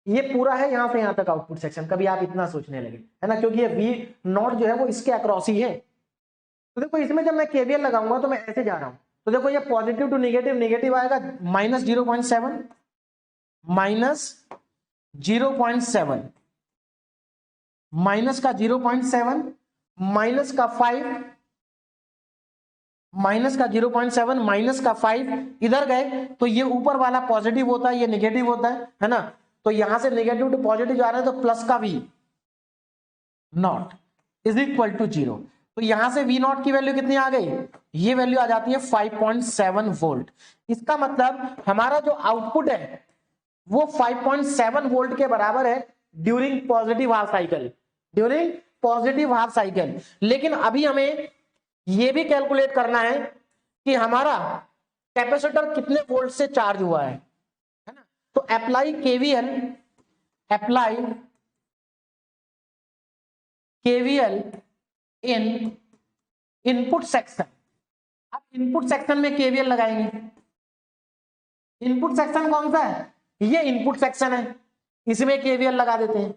ये पूरा है यहां से यहां तक आउटपुट सेक्शन, कभी आप इतना सोचने लगे है ना, क्योंकि ये वी नॉट जो है वो इसके अक्रॉस ही है। तो देखो इसमें जब मैं केवीएल लगाऊंगा तो मैं ऐसे जा रहा हूं, तो देखो ये पॉजिटिव टू निगेटिव, निगेटिव आएगा -0.7, -0.7, माइनस का 0.7, माइनस का 5, माइनस का 0.7, माइनस का 5, इधर गए तो ये ऊपर वाला पॉजिटिव होता है, ये निगेटिव होता है ना। तो यहां से नेगेटिव टू पॉजिटिव जा रहे हैं, तो प्लस का V not is equal to 0। तो यहां से V नॉट की वैल्यू कितनी आ गई, ये वैल्यू आ जाती है 5.7 वोल्ट। इसका मतलब हमारा जो आउटपुट है वो 5.7 वोल्ट के बराबर है during positive half cycle, during positive half cycle. लेकिन अभी हमें यह भी कैलकुलेट करना है कि हमारा कैपेसिटर कितने वोल्ट से चार्ज हुआ है ना। तो अप्लाई केवीएल, अप्लाई केवीएल इन इनपुट सेक्शन। अब इनपुट सेक्शन में केवीएल लगाएंगे। इनपुट सेक्शन कौन सा है, ये इनपुट सेक्शन है, इसमें केवीएल लगा देते हैं,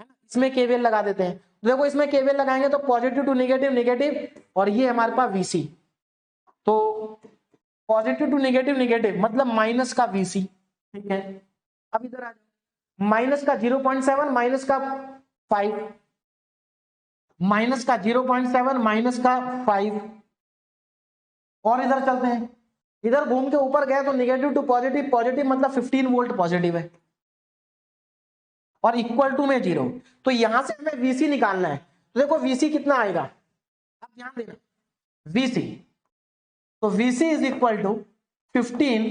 इसमें केवीएल लगा देते हैं। देखो इसमें केवीएल लगाएंगे तो पॉजिटिव टू नेगेटिव, नेगेटिव, और ये हमारे पास वीसी, तो पॉजिटिव टू नेगेटिव, नेगेटिव मतलब माइनस का VC, ठीक है। अब इधर आ जाओ, माइनस का 0.7 माइनस का 5, माइनस का 0.7 माइनस का 5, और इधर चलते हैं, इधर घूम के ऊपर गए तो नेगेटिव टू पॉजिटिव, पॉजिटिव मतलब 15 वोल्ट पॉजिटिव है, और इक्वल टू में 0। तो यहां से हमें VC निकालना है, तो देखो VC कितना आएगा, अब ध्यान देना, VC, तो VC is equal to 15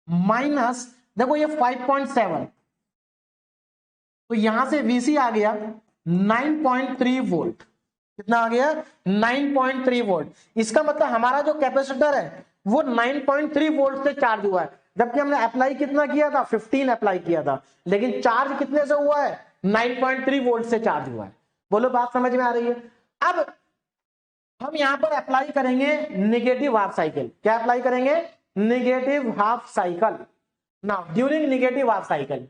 minus, देखो ये 5.7, तो यहां से VC आ गया 9.3 वोल्ट। कितना आ गया? 9.3 वोल्ट। इसका मतलब हमारा जो कैपेसिटर है वो 9.3 वोल्ट से चार्ज हुआ है, जबकि हमने अप्लाई कितना किया था? 15 अप्लाई किया था, लेकिन चार्ज कितने से हुआ है? 9.3 वोल्ट से चार्ज हुआ है। बोलो बात समझ में आ रही है? अब हम यहां पर अप्लाई करेंगे नेगेटिव हाफ साइकिल। क्या अप्लाई करेंगे? Negative half cycle. Now during negative half cycle,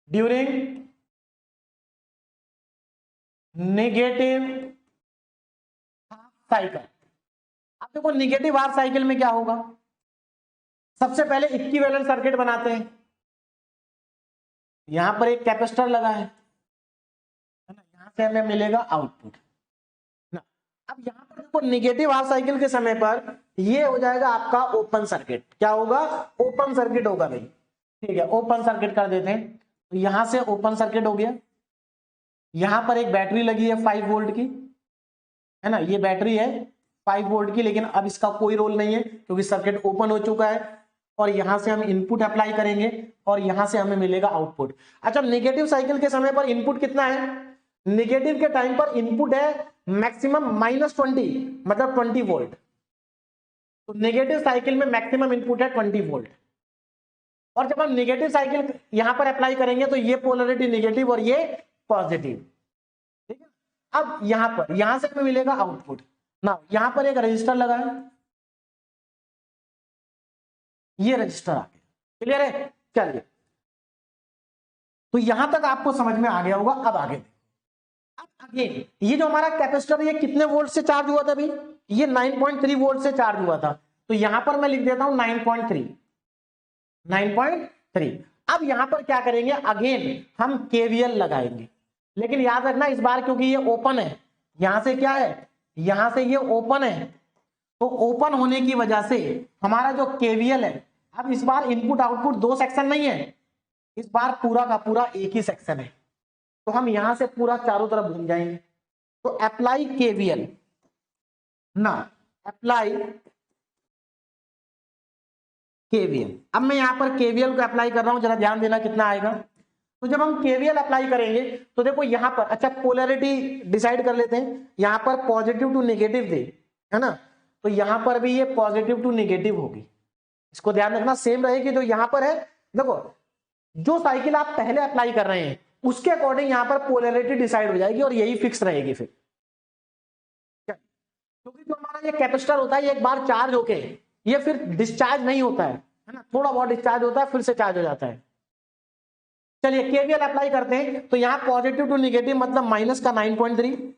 during negative half cycle. अब देखो नेगेटिव हाफ साइकिल में क्या होगा, सबसे पहले इक्विवेलेंट सर्किट बनाते हैं। यहां पर एक कैपेसिटर लगा है ना, यहां से हमें मिलेगा आउटपुट ना। अब यहां पर देखो नेगेटिव हाफ साइकिल के समय पर ये हो जाएगा आपका ओपन सर्किट। क्या होगा? ओपन सर्किट होगा भाई, ठीक है। ओपन सर्किट कर देते हैं, तो यहां से ओपन सर्किट हो गया। यहां पर एक बैटरी लगी है 5 वोल्ट की, है ना, ये बैटरी है 5 वोल्ट की, लेकिन अब इसका कोई रोल नहीं है क्योंकि सर्किट ओपन हो चुका है। और यहां से हम इनपुट अप्लाई करेंगे और यहां से हमें मिलेगा आउटपुट। अच्छा, नेगेटिव साइकिल के समय पर इनपुट कितना है? नेगेटिव के टाइम पर इनपुट है मैक्सिमम -20, मतलब 20 वोल्ट। तो नेगेटिव साइकिल में मैक्सिमम इनपुट है 20 वोल्ट। और जब हम नेगेटिव साइकिल यहां पर अप्लाई करेंगे तो ये पोलरिटी नेगेटिव और ये पॉजिटिव, ठीक है। अब यहां से हमें मिलेगा आउटपुट ना। यहां पर एक रजिस्टर लगा है, ये रजिस्टर आ गया, क्लियर है? चलिए, तो यहां तक आपको समझ में आ गया होगा। अब आगे, अब अगेन ये जो हमारा कैपेसिटर ये कितने वोल्ट से चार्ज हुआ था भाई? ये 9.3 वोल्ट से चार्ज हुआ था। तो यहां पर मैं लिख देता हूं 9.3, 9.3। अब यहां पर क्या करेंगे? अगेन हम केवीएल लगाएंगे, लेकिन याद रखना इस बार क्योंकि ये ओपन है, यहां से क्या है? यहां से ये ओपन है, तो ओपन होने की वजह से हमारा जो केवीएल है, अब इस बार इनपुट आउटपुट दो सेक्शन नहीं है, इस बार पूरा का पूरा एक ही सेक्शन है। तो हम यहां से पूरा चारों तरफ घूम जाएंगे। तो अप्लाई केवीएल ना, अप्लाई केवीएल। अब मैं यहां पर केवीएल को अप्लाई कर रहा हूं, जरा ध्यान देना कितना आएगा। तो जब हम केवीएल अप्लाई करेंगे तो देखो यहां पर, अच्छा पोलैरिटी डिसाइड कर लेते हैं। यहां पर पॉजिटिव टू नेगेटिव दे, है ना, तो यहां पर भी ये पॉजिटिव टू नेगेटिव होगी। इसको ध्यान रखना, सेम रहेगी जो यहां पर है। देखो जो साइकिल आप पहले अप्लाई कर रहे हैं उसके अकॉर्डिंग यहां पर पोलैरिटी डिसाइड हो जाएगी और यही फिक्स रहेगी फिर, क्योंकि जो हमारा ये कैपेसिटर होता है ये एक बार चार्ज होके ये फिर डिस्चार्ज नहीं होता है ना, थोड़ा बहुत डिस्चार्ज होता है फिर से चार्ज हो जाता है। चलिए केवीएल अप्लाई करते हैं, तो यहां पॉजिटिव टू नेगेटिव मतलब माइनस का 9.3।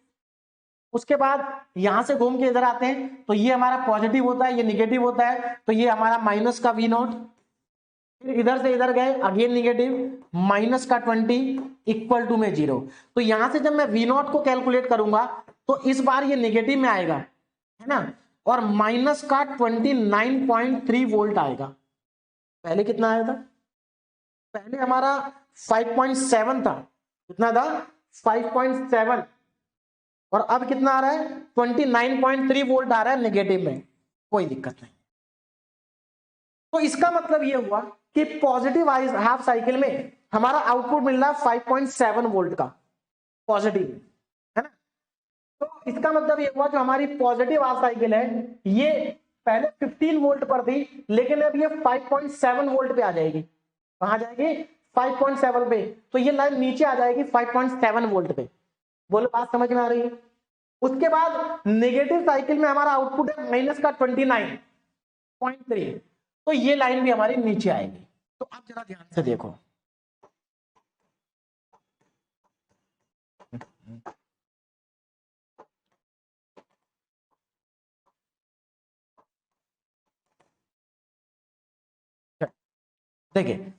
उसके बाद यहां से घूम के इधर आते हैं, तो ये हमारा पॉजिटिव होता है, ये निगेटिव होता है, तो ये हमारा माइनस का V0। फिर इधर से इधर गए, अगेन निगेटिव, माइनस का 20 इक्वल टू में 0। तो यहां से जब मैं V0 को कैलकुलेट करूंगा तो इस बार ये नेगेटिव में आएगा, है ना, और माइनस का 29.3 वोल्ट आएगा। पहले कितना आया था? पहले हमारा 5.7 था। कितना था? 5.7। और अब कितना आ रहा है? 29.3 वोल्ट आ रहा है नेगेटिव में। कोई दिक्कत नहीं। तो इसका मतलब ये हुआ कि पॉजिटिव हाफ साइकिल में हमारा आउटपुट मिल रहा है 5.7 वोल्ट का, पॉजिटिव, है ना। तो इसका मतलब ये हुआ जो हमारी पॉजिटिव हाफ साइकिल है ये पहले 15 वोल्ट पर थी, लेकिन अब ये 5.7 वोल्ट पे आ जाएगी। कहां जाएगी? 5.7 पे। तो ये लाइन नीचे आ जाएगी 5.7 वोल्ट पे। बोलो बात समझ में आ रही है? उसके बाद नेगेटिव साइकिल में हमारा आउटपुट है माइनस का 29.3, तो ये लाइन भी हमारी नीचे आएगी। तो आप जरा ध्यान से देखो, देखिए,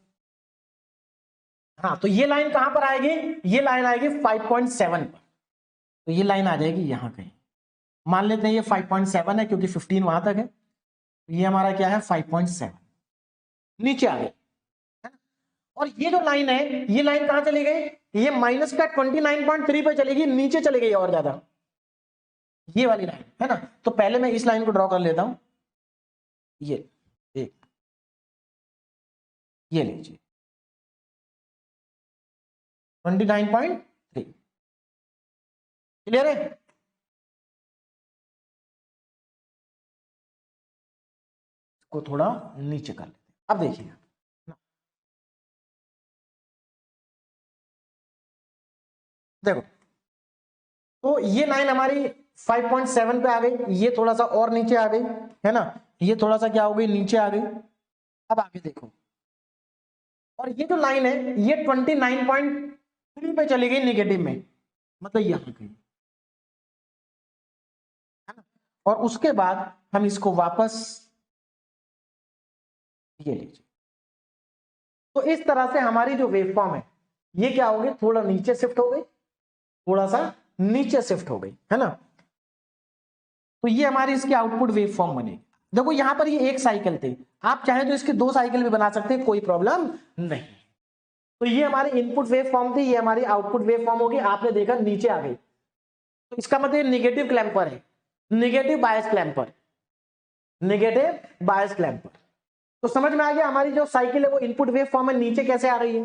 हाँ, तो ये लाइन कहां पर आएगी, ये लाइन आएगी 5.7 पर, तो ये लाइन आ जाएगी यहां कहीं, मान लेते हैं ये 5.7 है क्योंकि 15 वहां तक है, तो ये हमारा क्या है 5.7, नीचे आ गई, है ना। और ये जो लाइन है, ये लाइन कहां चली गई, ये माइनस का 29.3 पे चलेगी, नीचे चली गई और ज्यादा, ये वाली लाइन, है ना। तो पहले मैं इस लाइन को ड्रॉ कर लेता हूं, ये एक, ये लीजिए 29.3, क्लियर है। को थोड़ा नीचे कर लेते हैं, अब देखिए देखो, तो ये लाइन हमारी 5.7 पे आ गई, ये थोड़ा सा और नीचे आ गई, है ना, ये थोड़ा सा क्या हो गई, नीचे आ गई। अब आगे देखो, और ये जो लाइन है ये 29.3 पे चली गई नेगेटिव में, मतलब यहां गई, है ना। और उसके बाद हम इसको वापस, ये लीजिए, तो इस तरह से हमारी जो वेवफॉर्म है ये क्या हो गई, थोड़ा नीचे शिफ्ट हो गई, थोड़ा सा नीचे शिफ्ट हो गई, है ना। तो ये हमारी इसकी आउटपुट वेवफॉर्म बनेगी। देखो यहां पर ये एक साइकिल थी, आप चाहे तो इसके 2 साइकिल भी बना सकते हैं, कोई प्रॉब्लम नहीं। तो ये हमारी इनपुट वेव फॉर्म थी, ये हमारी आउटपुट वेव फॉर्म होगी, आपने देखा नीचे आ गई, तो इसका मतलब निगेटिव क्लैंपर है, निगेटिव बायस क्लैंपर, निगेटिव बायस क्लैंपर। तो समझ में आ गया हमारी जो साइकिल है वो इनपुट वेव फॉर्म में नीचे कैसे आ रही है।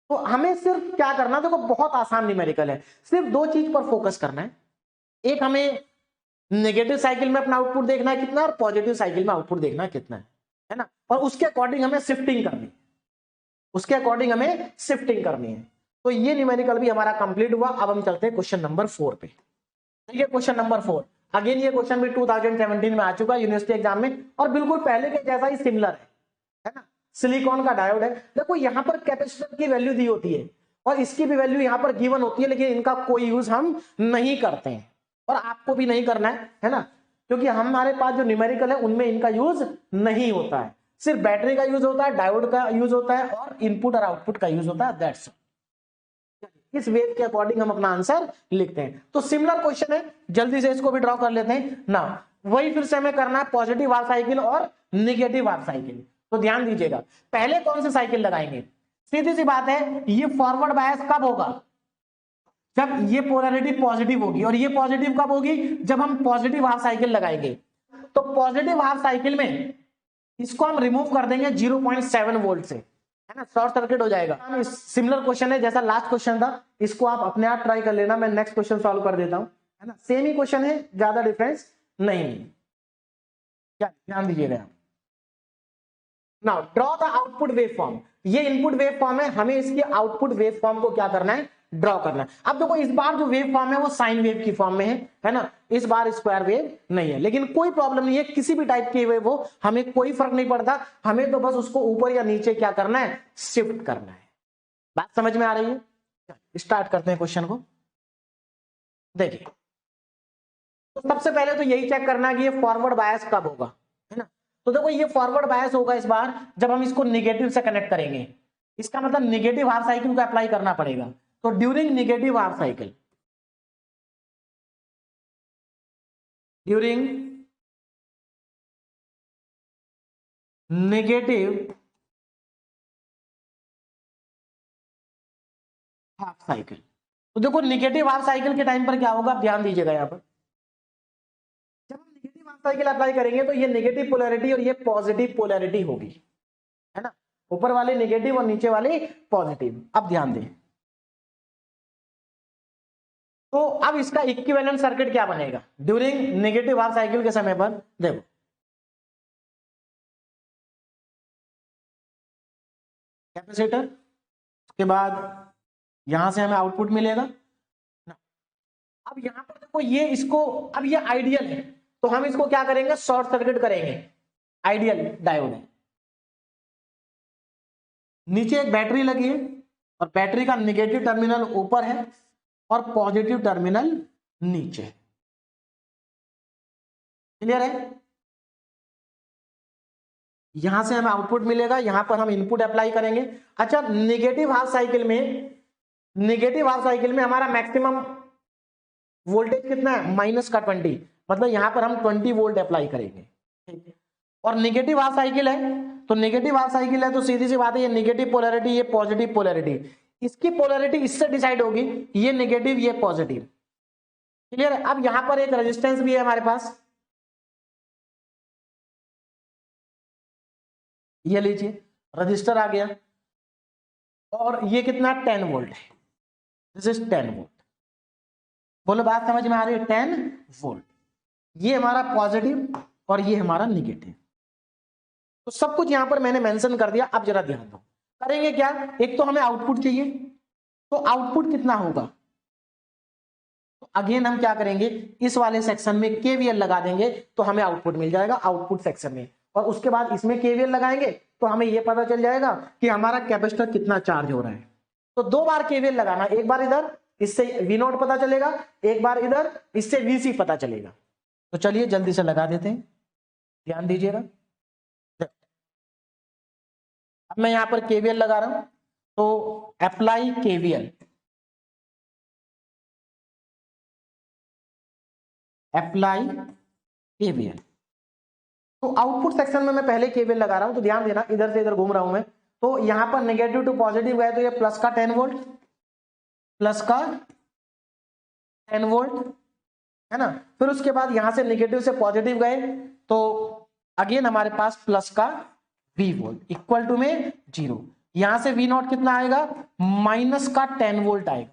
तो हमें सिर्फ क्या करना है, देखो बहुत आसान न्यूमेरिकल है, सिर्फ 2 चीज पर फोकस करना है, एक हमें नेगेटिव साइकिल में अपना आउटपुट देखना है कितना, और पॉजिटिव साइकिल में आउटपुट देखना है कितना है ना, और उसके अकॉर्डिंग हमें शिफ्टिंग करनी है, उसके अकॉर्डिंग हमें शिफ्टिंग करनी है। तो ये न्यूमेरिकल भी हमारा कंप्लीट हुआ। अब हम चलते हैं क्वेश्चन नंबर 4 पे। ठीक है, क्वेश्चन नंबर 4, अगेन ये क्वेश्चन भी 2017 में आ चुका है यूनिवर्सिटी एग्जाम में, और बिल्कुल पहले के जैसा ही सिमिलर है ना। सिलिकॉन का डायोड है, देखो यहां पर कैपेसिटर की वैल्यू दी होती है और इसकी भी वैल्यू यहां पर गिवन होती है, लेकिन इनका कोई यूज हम नहीं करते हैं, और आपको भी नहीं करना है ना, क्योंकि हमारे पास जो न्यूमेरिकल है उनमें इनका यूज नहीं होता है, सिर्फ बैटरी का यूज होता है, डायोड का यूज होता है, और इनपुट और आउटपुट का यूज होता है, दैट्स इस वेव के अकॉर्डिंग हम अपना आंसर लिखते हैं। तो सिमिलर क्वेश्चन है, जल्दी से इसको भी ड्रॉ कर लेते हैं ना। वही फिर से हमें करना है पॉजिटिव हाफ साइकिल और निगेटिव हाफ साइकिल। तो ध्यान दीजिएगा, पहले कौन सी साइकिल लगाएंगे, सीधी सी बात है, ये फॉरवर्ड बायस कब होगा, जब ये पोलैरिटी पॉजिटिव होगी, और ये पॉजिटिव कब होगी, जब हम पॉजिटिव हाफ साइकिल लगाएंगे। तो पॉजिटिव हाफ साइकिल में इसको हम रिमूव कर देंगे 0.7 वोल्ट से, है ना, शॉर्ट सर्किट हो जाएगा। सिमिलर क्वेश्चन है जैसा लास्ट क्वेश्चन था, इसको आप अपने आप ट्राई कर लेना, मैं नेक्स्ट क्वेश्चन सॉल्व कर देता हूं, है ना, सेम ही क्वेश्चन है, ज्यादा डिफरेंस नहीं है, क्या ध्यान दीजिएगा। Now draw the output wave form, ये इनपुट वेव फॉर्म है, हमें इसकी आउटपुट वेव फॉर्म को क्या करना है, ड्रॉ करना है। अब देखो इस बार जो वेव फॉर्म है वो साइन वेव की फॉर्म में है ना, इस बार स्क्वायर वेव नहीं है, लेकिन कोई प्रॉब्लम नहीं है, किसी भी टाइप की वेव हो हमें कोई फर्क नहीं पड़ता, हमें तो बस उसको ऊपर या नीचे क्या करना है, शिफ्ट करना है। बात समझ में आ रही है, स्टार्ट करते हैं क्वेश्चन को। देखिए, तो सबसे पहले तो यही चेक करना है कि ये फॉरवर्ड बायस कब होगा, है ना। तो देखो ये फॉरवर्ड बायस होगा इस बार जब हम इसको निगेटिव से कनेक्ट करेंगे, इसका मतलब निगेटिव हाफ साइकिल को अप्लाई करना पड़ेगा। तो during negative half cycle, during negative half cycle, तो देखो निगेटिव हाफ साइकिल के टाइम पर क्या होगा, आप ध्यान दीजिएगा यहां पर, जब हम नेगेटिव हाफ साइकिल अप्लाई करेंगे तो ये नेगेटिव पोलैरिटी और ये पॉजिटिव पोलैरिटी होगी, है ना, ऊपर वाले नेगेटिव और नीचे वाले पॉजिटिव। अब ध्यान दें, तो अब इसका इक्विवेलेंट सर्किट क्या बनेगा ड्यूरिंग नेगेटिव हाफ साइकिल के समय पर, देखो कैपेसिटर, उसके बाद यहां से हमें आउटपुट मिलेगा ना। अब यहां पर देखो ये इसको, अब ये आइडियल है तो हम इसको क्या करेंगे, शॉर्ट सर्किट करेंगे, आइडियल डायोड है, नीचे एक बैटरी लगी है और बैटरी का निगेटिव टर्मिनल ऊपर है और पॉजिटिव टर्मिनल नीचे है, क्लियर है। यहां से हमें आउटपुट मिलेगा, यहां पर हम इनपुट अप्लाई करेंगे। अच्छा, नेगेटिव हाफ साइकिल में हमारा मैक्सिमम वोल्टेज कितना है, माइनस का 20, मतलब यहां पर हम 20 वोल्ट अप्लाई करेंगे। ठीक है, और नेगेटिव हाफ साइकिल है, तो नेगेटिव हाफ साइकिल है तो सीधी सी बात है, ये नेगेटिव पोलैरिटी, ये पॉजिटिव पोलैरिटी, इसकी पोलैरिटी इससे डिसाइड होगी, ये नेगेटिव ये पॉजिटिव। क्लियर है? अब यहां पर एक रेजिस्टेंस भी है हमारे पास, ये लीजिए रजिस्टर आ गया, और ये कितना 10 वोल्ट है, दिस इज 10 वोल्ट। बोलो बात समझ में आ रही है? 10 वोल्ट, ये हमारा पॉजिटिव और ये हमारा निगेटिव। तो सब कुछ यहां पर मैंने मेंशन कर दिया। अब जरा ध्यान दो, करेंगे क्या, एक तो हमें आउटपुट चाहिए, तो आउटपुट कितना होगा, तो अगेन हम क्या करेंगे, इस वाले सेक्शन में केवीएल लगा देंगे तो हमें आउटपुट मिल जाएगा आउटपुट सेक्शन में, और उसके बाद इसमें केवीएल लगाएंगे तो हमें यह पता चल जाएगा कि हमारा कैपेसिटर कितना चार्ज हो रहा है। तो दो बार केवीएल लगाना, एक बार इधर, इससे वी नॉट पता चलेगा, एक बार इधर, इससे वीसी पता चलेगा। तो चलिए जल्दी से लगा देते हैं, ध्यान दीजिएगा। अब मैं यहां पर केवीएल लगा रहा हूं, तो अप्लाई केवीएल, अप्लाई केवीएल। तो आउटपुट सेक्शन में मैं पहले केवीएल लगा रहा हूं, तो ध्यान देना, इधर से इधर घूम रहा हूं मैं, तो यहां पर नेगेटिव टू पॉजिटिव गए तो ये प्लस का 10 वोल्ट, प्लस का 10 वोल्ट है ना। फिर उसके बाद यहां से नेगेटिव से पॉजिटिव गए तो अगेन हमारे पास प्लस का V वोल्ट इक्वल टू में 0। यहां से V नॉट कितना आएगा, माइनस का 10 वोल्ट आएगा।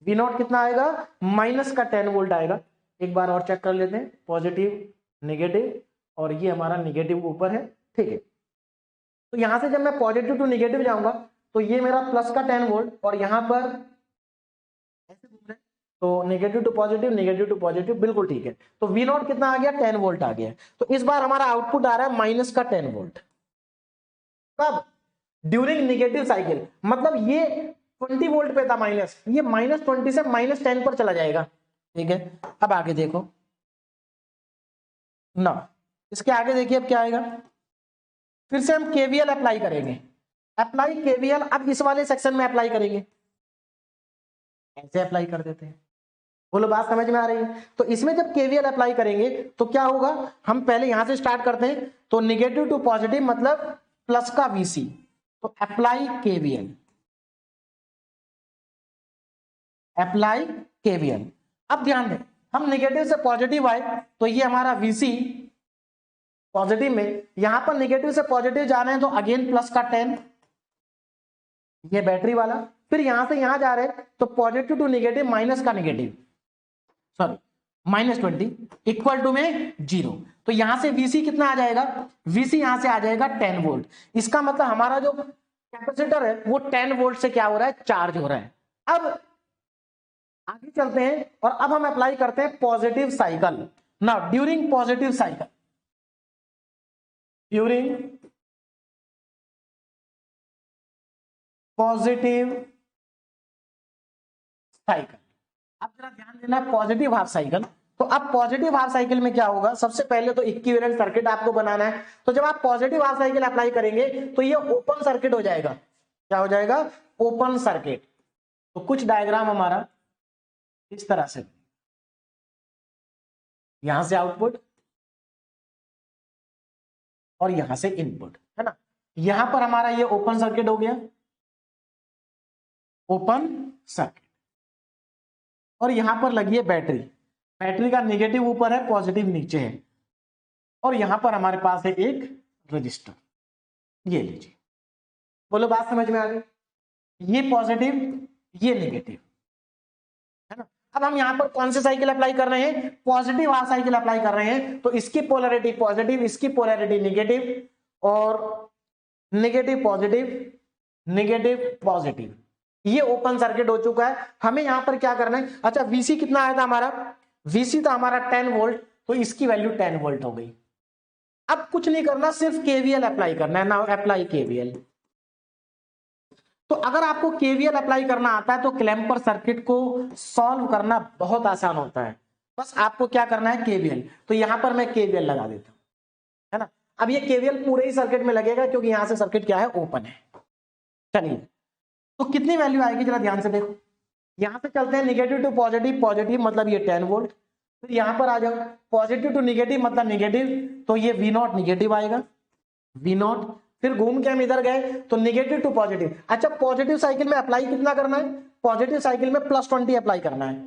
V नॉट कितना आएगा, माइनस का 10 वोल्ट आएगा। एक बार और चेक कर लेते हैं, पॉजिटिव नेगेटिव, और ये हमारा नेगेटिव ऊपर है। ठीक है, तो यहां से जब मैं पॉजिटिव टू नेगेटिव जाऊंगा तो ये मेरा प्लस का 10 वोल्ट, और यहां पर ऐसे घूम रहे, तो नेगेटिव टू पॉजिटिव, बिल्कुल ठीक है। तो V नॉट कितना आ गया, 10 वोल्ट आ गया। तो इस बार हमारा आउटपुट आ रहा है माइनस का 10 वोल्ट। कब, ड्यूरिंग नेगेटिव साइकिल, मतलब ये 20 वोल्ट पे था माइनस, ये -20 से -10 पर चला जाएगा। ठीक है, अब आगे देखो ना, इसके आगे देखिए अब क्या आएगा, फिर से हम केवीएल अप्लाई करेंगे, अप्लाई केवीएल। अब इस वाले सेक्शन में अप्लाई करेंगे, ऐसे अप्लाई कर देते हैं। बोलो बात समझ में आ रही है? तो इसमें जब केवीएल अप्लाई करेंगे तो क्या होगा, हम पहले यहां से स्टार्ट करते हैं, तो नेगेटिव टू पॉजिटिव मतलब प्लस का वीसी, तो अप्लाई केवीएल, अप्लाई केवीएल। अब ध्यान दें, हम नेगेटिव से पॉजिटिव आए तो ये हमारा वीसी पॉजिटिव में, यहां पर नेगेटिव से पॉजिटिव जा रहे हैं तो अगेन प्लस का 10, ये बैटरी वाला। फिर यहां से यहां जा रहे हैं तो पॉजिटिव टू नेगेटिव, माइनस का नेगेटिव, सॉरी -20 इक्वल टू में 0। तो यहां से वीसी कितना आ जाएगा, वीसी यहां से आ जाएगा 10 वोल्ट। इसका मतलब हमारा जो कैपेसिटर है वो 10 वोल्ट से क्या हो रहा है, चार्ज हो रहा है। अब आगे चलते हैं और अब हम अप्लाई करते हैं positive cycle. Now during positive cycle, during positive cycle, अब जरा ध्यान देना, पॉजिटिव हाफ साइकिल। तो अब पॉजिटिव हाफ साइकिल में क्या होगा, सबसे पहले तो इक्विवेलेंट सर्किट आपको बनाना है। तो जब आप पॉजिटिव हाफ साइकिल अप्लाई करेंगे तो ये ओपन सर्किट हो जाएगा। क्या हो जाएगा, ओपन सर्किट। तो कुछ डायग्राम हमारा इस तरह से, यहां से आउटपुट और यहां से इनपुट, है ना। यहां पर हमारा ये ओपन सर्किट हो गया, ओपन सर्किट, और यहां पर लगी है बैटरी, बैटरी का नेगेटिव ऊपर है, पॉजिटिव नीचे है, और यहां पर हमारे पास है एक रजिस्टर, ये लीजिए। बोलो बात समझ में आ गई, ये पॉजिटिव ये नेगेटिव, है ना। अब हम यहां पर कौन से साइकिल अप्लाई कर रहे हैं, पॉजिटिव हाफ साइकिल अप्लाई कर रहे हैं। तो इसकी पोलैरिटी पॉजिटिव, इसकी पोलैरिटी नेगेटिव, और नेगेटिव पॉजिटिव, नेगेटिव पॉजिटिव, ये ओपन सर्किट हो चुका है। हमें यहां पर क्या करना है, अच्छा वीसी कितना आया था हमारा, वीसी था हमारा 10 वोल्ट, तो इसकी वैल्यू 10 वोल्ट हो गई। अब कुछ नहीं करना, सिर्फ केवीएल अप्लाई करना है। Now apply KVL. तो अगर आपको केवीएल अप्लाई करना आता है तो क्लैंपर सर्किट को सॉल्व करना बहुत आसान होता है। बस आपको क्या करना है, केवीएल। तो यहां पर मैं केवीएल लगा देता हूं, है ना। अब ये केवीएल पूरे ही सर्किट में लगेगा क्योंकि यहां से सर्किट क्या है, ओपन है। चलिए, तो कितनी वैल्यू आएगी जरा ध्यान से देखो। यहां से चलते हैं निगेटिव टू पॉजिटिव, पॉजिटिव मतलब ये 10 वोल्ट, फिर यहां पर आ जाओ पॉजिटिव टू निगेटिव मतलब निगेटिव, तो ये V0 निगेटिव आएगा, V0। फिर घूम के हम इधर गए तो निगेटिव टू पॉजिटिव। अच्छा, पॉजिटिव साइकिल में अप्लाई कितना करना है, पॉजिटिव साइकिल में +20 अप्लाई करना है,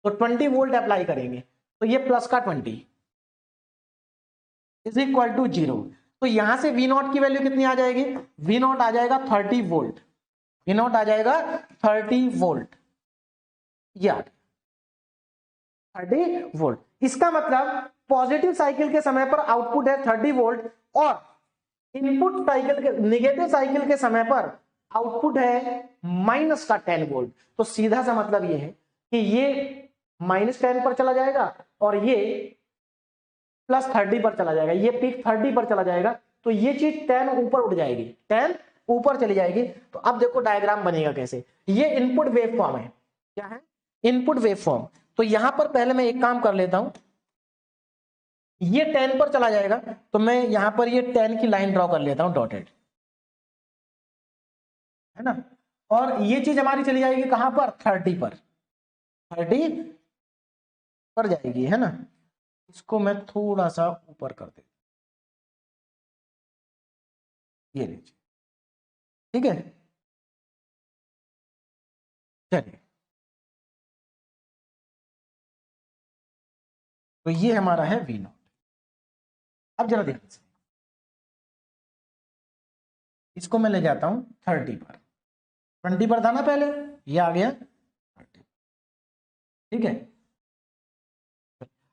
तो 20 वोल्ट अप्लाई करेंगे, तो ये प्लस का 20 इज इक्वल टू 0। तो यहां से V0 की वैल्यू कितनी आ जाएगी, V0 आ जाएगा 30 वोल्ट, V0 आ जाएगा 30 वोल्ट, या 30 वोल्ट। इसका मतलब पॉजिटिव साइकिल के समय पर आउटपुट है 30 वोल्ट और इनपुट साइकिल के, निगेटिव साइकिल के समय पर आउटपुट है माइनस का 10 वोल्ट। तो सीधा सा मतलब ये है कि ये -10 पर चला जाएगा और ये +30 पर चला जाएगा, ये पीक 30 पर चला जाएगा, तो ये चीज 10 ऊपर उठ जाएगी, 10 ऊपर चली जाएगी। तो अब देखो डायग्राम बनेगा कैसे, ये इनपुट वेव फॉर्म है, क्या है, इनपुट वेव फॉर्म। तो यहां पर पहले मैं एक काम कर लेता हूं, ये 10 पर चला जाएगा, तो मैं यहां पर ये 10 की लाइन ड्रॉ कर लेता हूं डॉटेड, है ना, और ये चीज हमारी चली जाएगी कहां पर, 30 पर, 30 पर जाएगी, है ना। इसको मैं थोड़ा सा ऊपर कर देता, ये लीजिए, ठीक है। चलिए, तो ये हमारा है V0। अब जरा ध्यान से इसको मैं ले जाता हूं 30 पर, 20 पर था ना पहले, ये आ गया 30, ठीक है।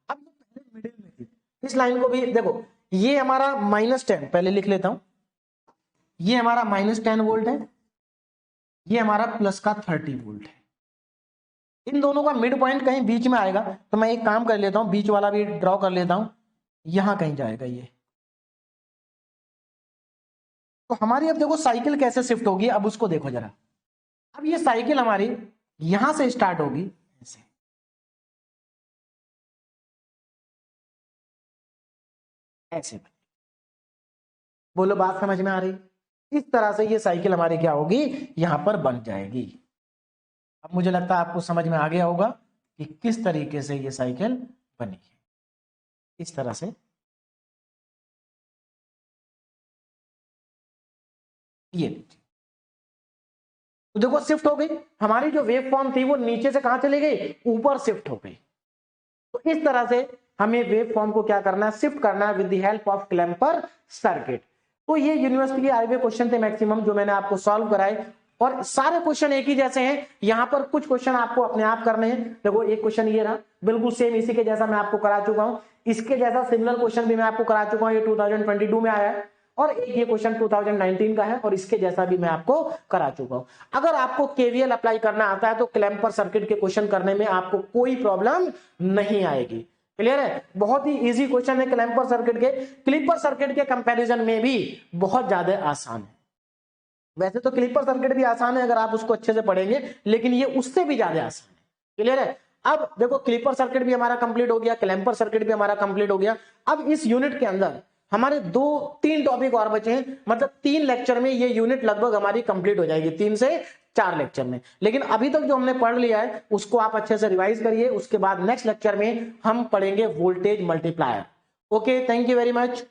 अब ये पहले मिडिल में थी, इस लाइन को भी देखो, ये हमारा -10, पहले लिख लेता हूं, ये हमारा -10 वोल्ट है, ये हमारा प्लस का 30 वोल्ट है। इन दोनों का मिड पॉइंट कहीं बीच में आएगा, तो मैं एक काम कर लेता हूं, बीच वाला भी ड्रॉ कर लेता हूं, यहां कहीं जाएगा ये। तो हमारी अब देखो साइकिल कैसे शिफ्ट होगी, अब उसको देखो जरा। अब ये साइकिल हमारी यहां से स्टार्ट होगी ऐसे, ऐसे, बोलो बात समझ में आ रही, इस तरह से ये साइकिल हमारी क्या होगी, यहां पर बन जाएगी। अब मुझे लगता है आपको समझ में आ गया होगा कि किस तरीके से ये साइकिल बनी है, इस तरह से ये लीजिए। तो देखो शिफ्ट हो गई हमारी, जो वेव फॉर्म थी वो नीचे से कहां चली गई, ऊपर शिफ्ट हो गई। तो इस तरह से हमें वेव फॉर्म को क्या करना है, शिफ्ट करना है with the help of clamper circuit. तो ये यूनिवर्सिटी के आए हुए क्वेश्चन थे मैक्सिमम, जो मैंने आपको सॉल्व कराए, और सारे क्वेश्चन एक ही जैसे हैं। यहां पर कुछ क्वेश्चन आपको अपने आप करने हैं। देखो एक क्वेश्चन ये रहा, बिल्कुल सेम इसी के जैसा मैं आपको करा चुका हूं, इसके जैसा सिमिलर क्वेश्चन भी मैं आपको करा चुका हूं, ये 2022 में आया है, और एक ये क्वेश्चन 2019 का है, और इसके जैसा भी मैं आपको करा चुका हूं। अगर आपको केवीएल अप्लाई करना आता है तो क्लैंपर सर्किट के क्वेश्चन करने में आपको कोई प्रॉब्लम नहीं आएगी। क्लियर है, बहुत ही इजी क्वेश्चन है क्लैंपर सर्किट के, क्लिपर सर्किट के कंपैरिजन में भी बहुत ज्यादा आसान है। वैसे तो क्लिपर सर्किट भी आसान है अगर आप उसको अच्छे से पढ़ेंगे, लेकिन ये उससे भी ज्यादा आसान है। क्लियर है। अब देखो क्लिपर सर्किट भी हमारा कंप्लीट हो गया, क्लैंपर सर्किट भी हमारा कंप्लीट हो गया। अब इस यूनिट के अंदर हमारे 2-3 टॉपिक और बचे हैं, मतलब 3 लेक्चर में ये यूनिट लगभग हमारी कंप्लीट हो जाएगी, 3 से 4 लेक्चर में। लेकिन अभी तक जो हमने पढ़ लिया है उसको आप अच्छे से रिवाइज करिए, उसके बाद नेक्स्ट लेक्चर में हम पढ़ेंगे voltage multiplier. Okay, thank you very much.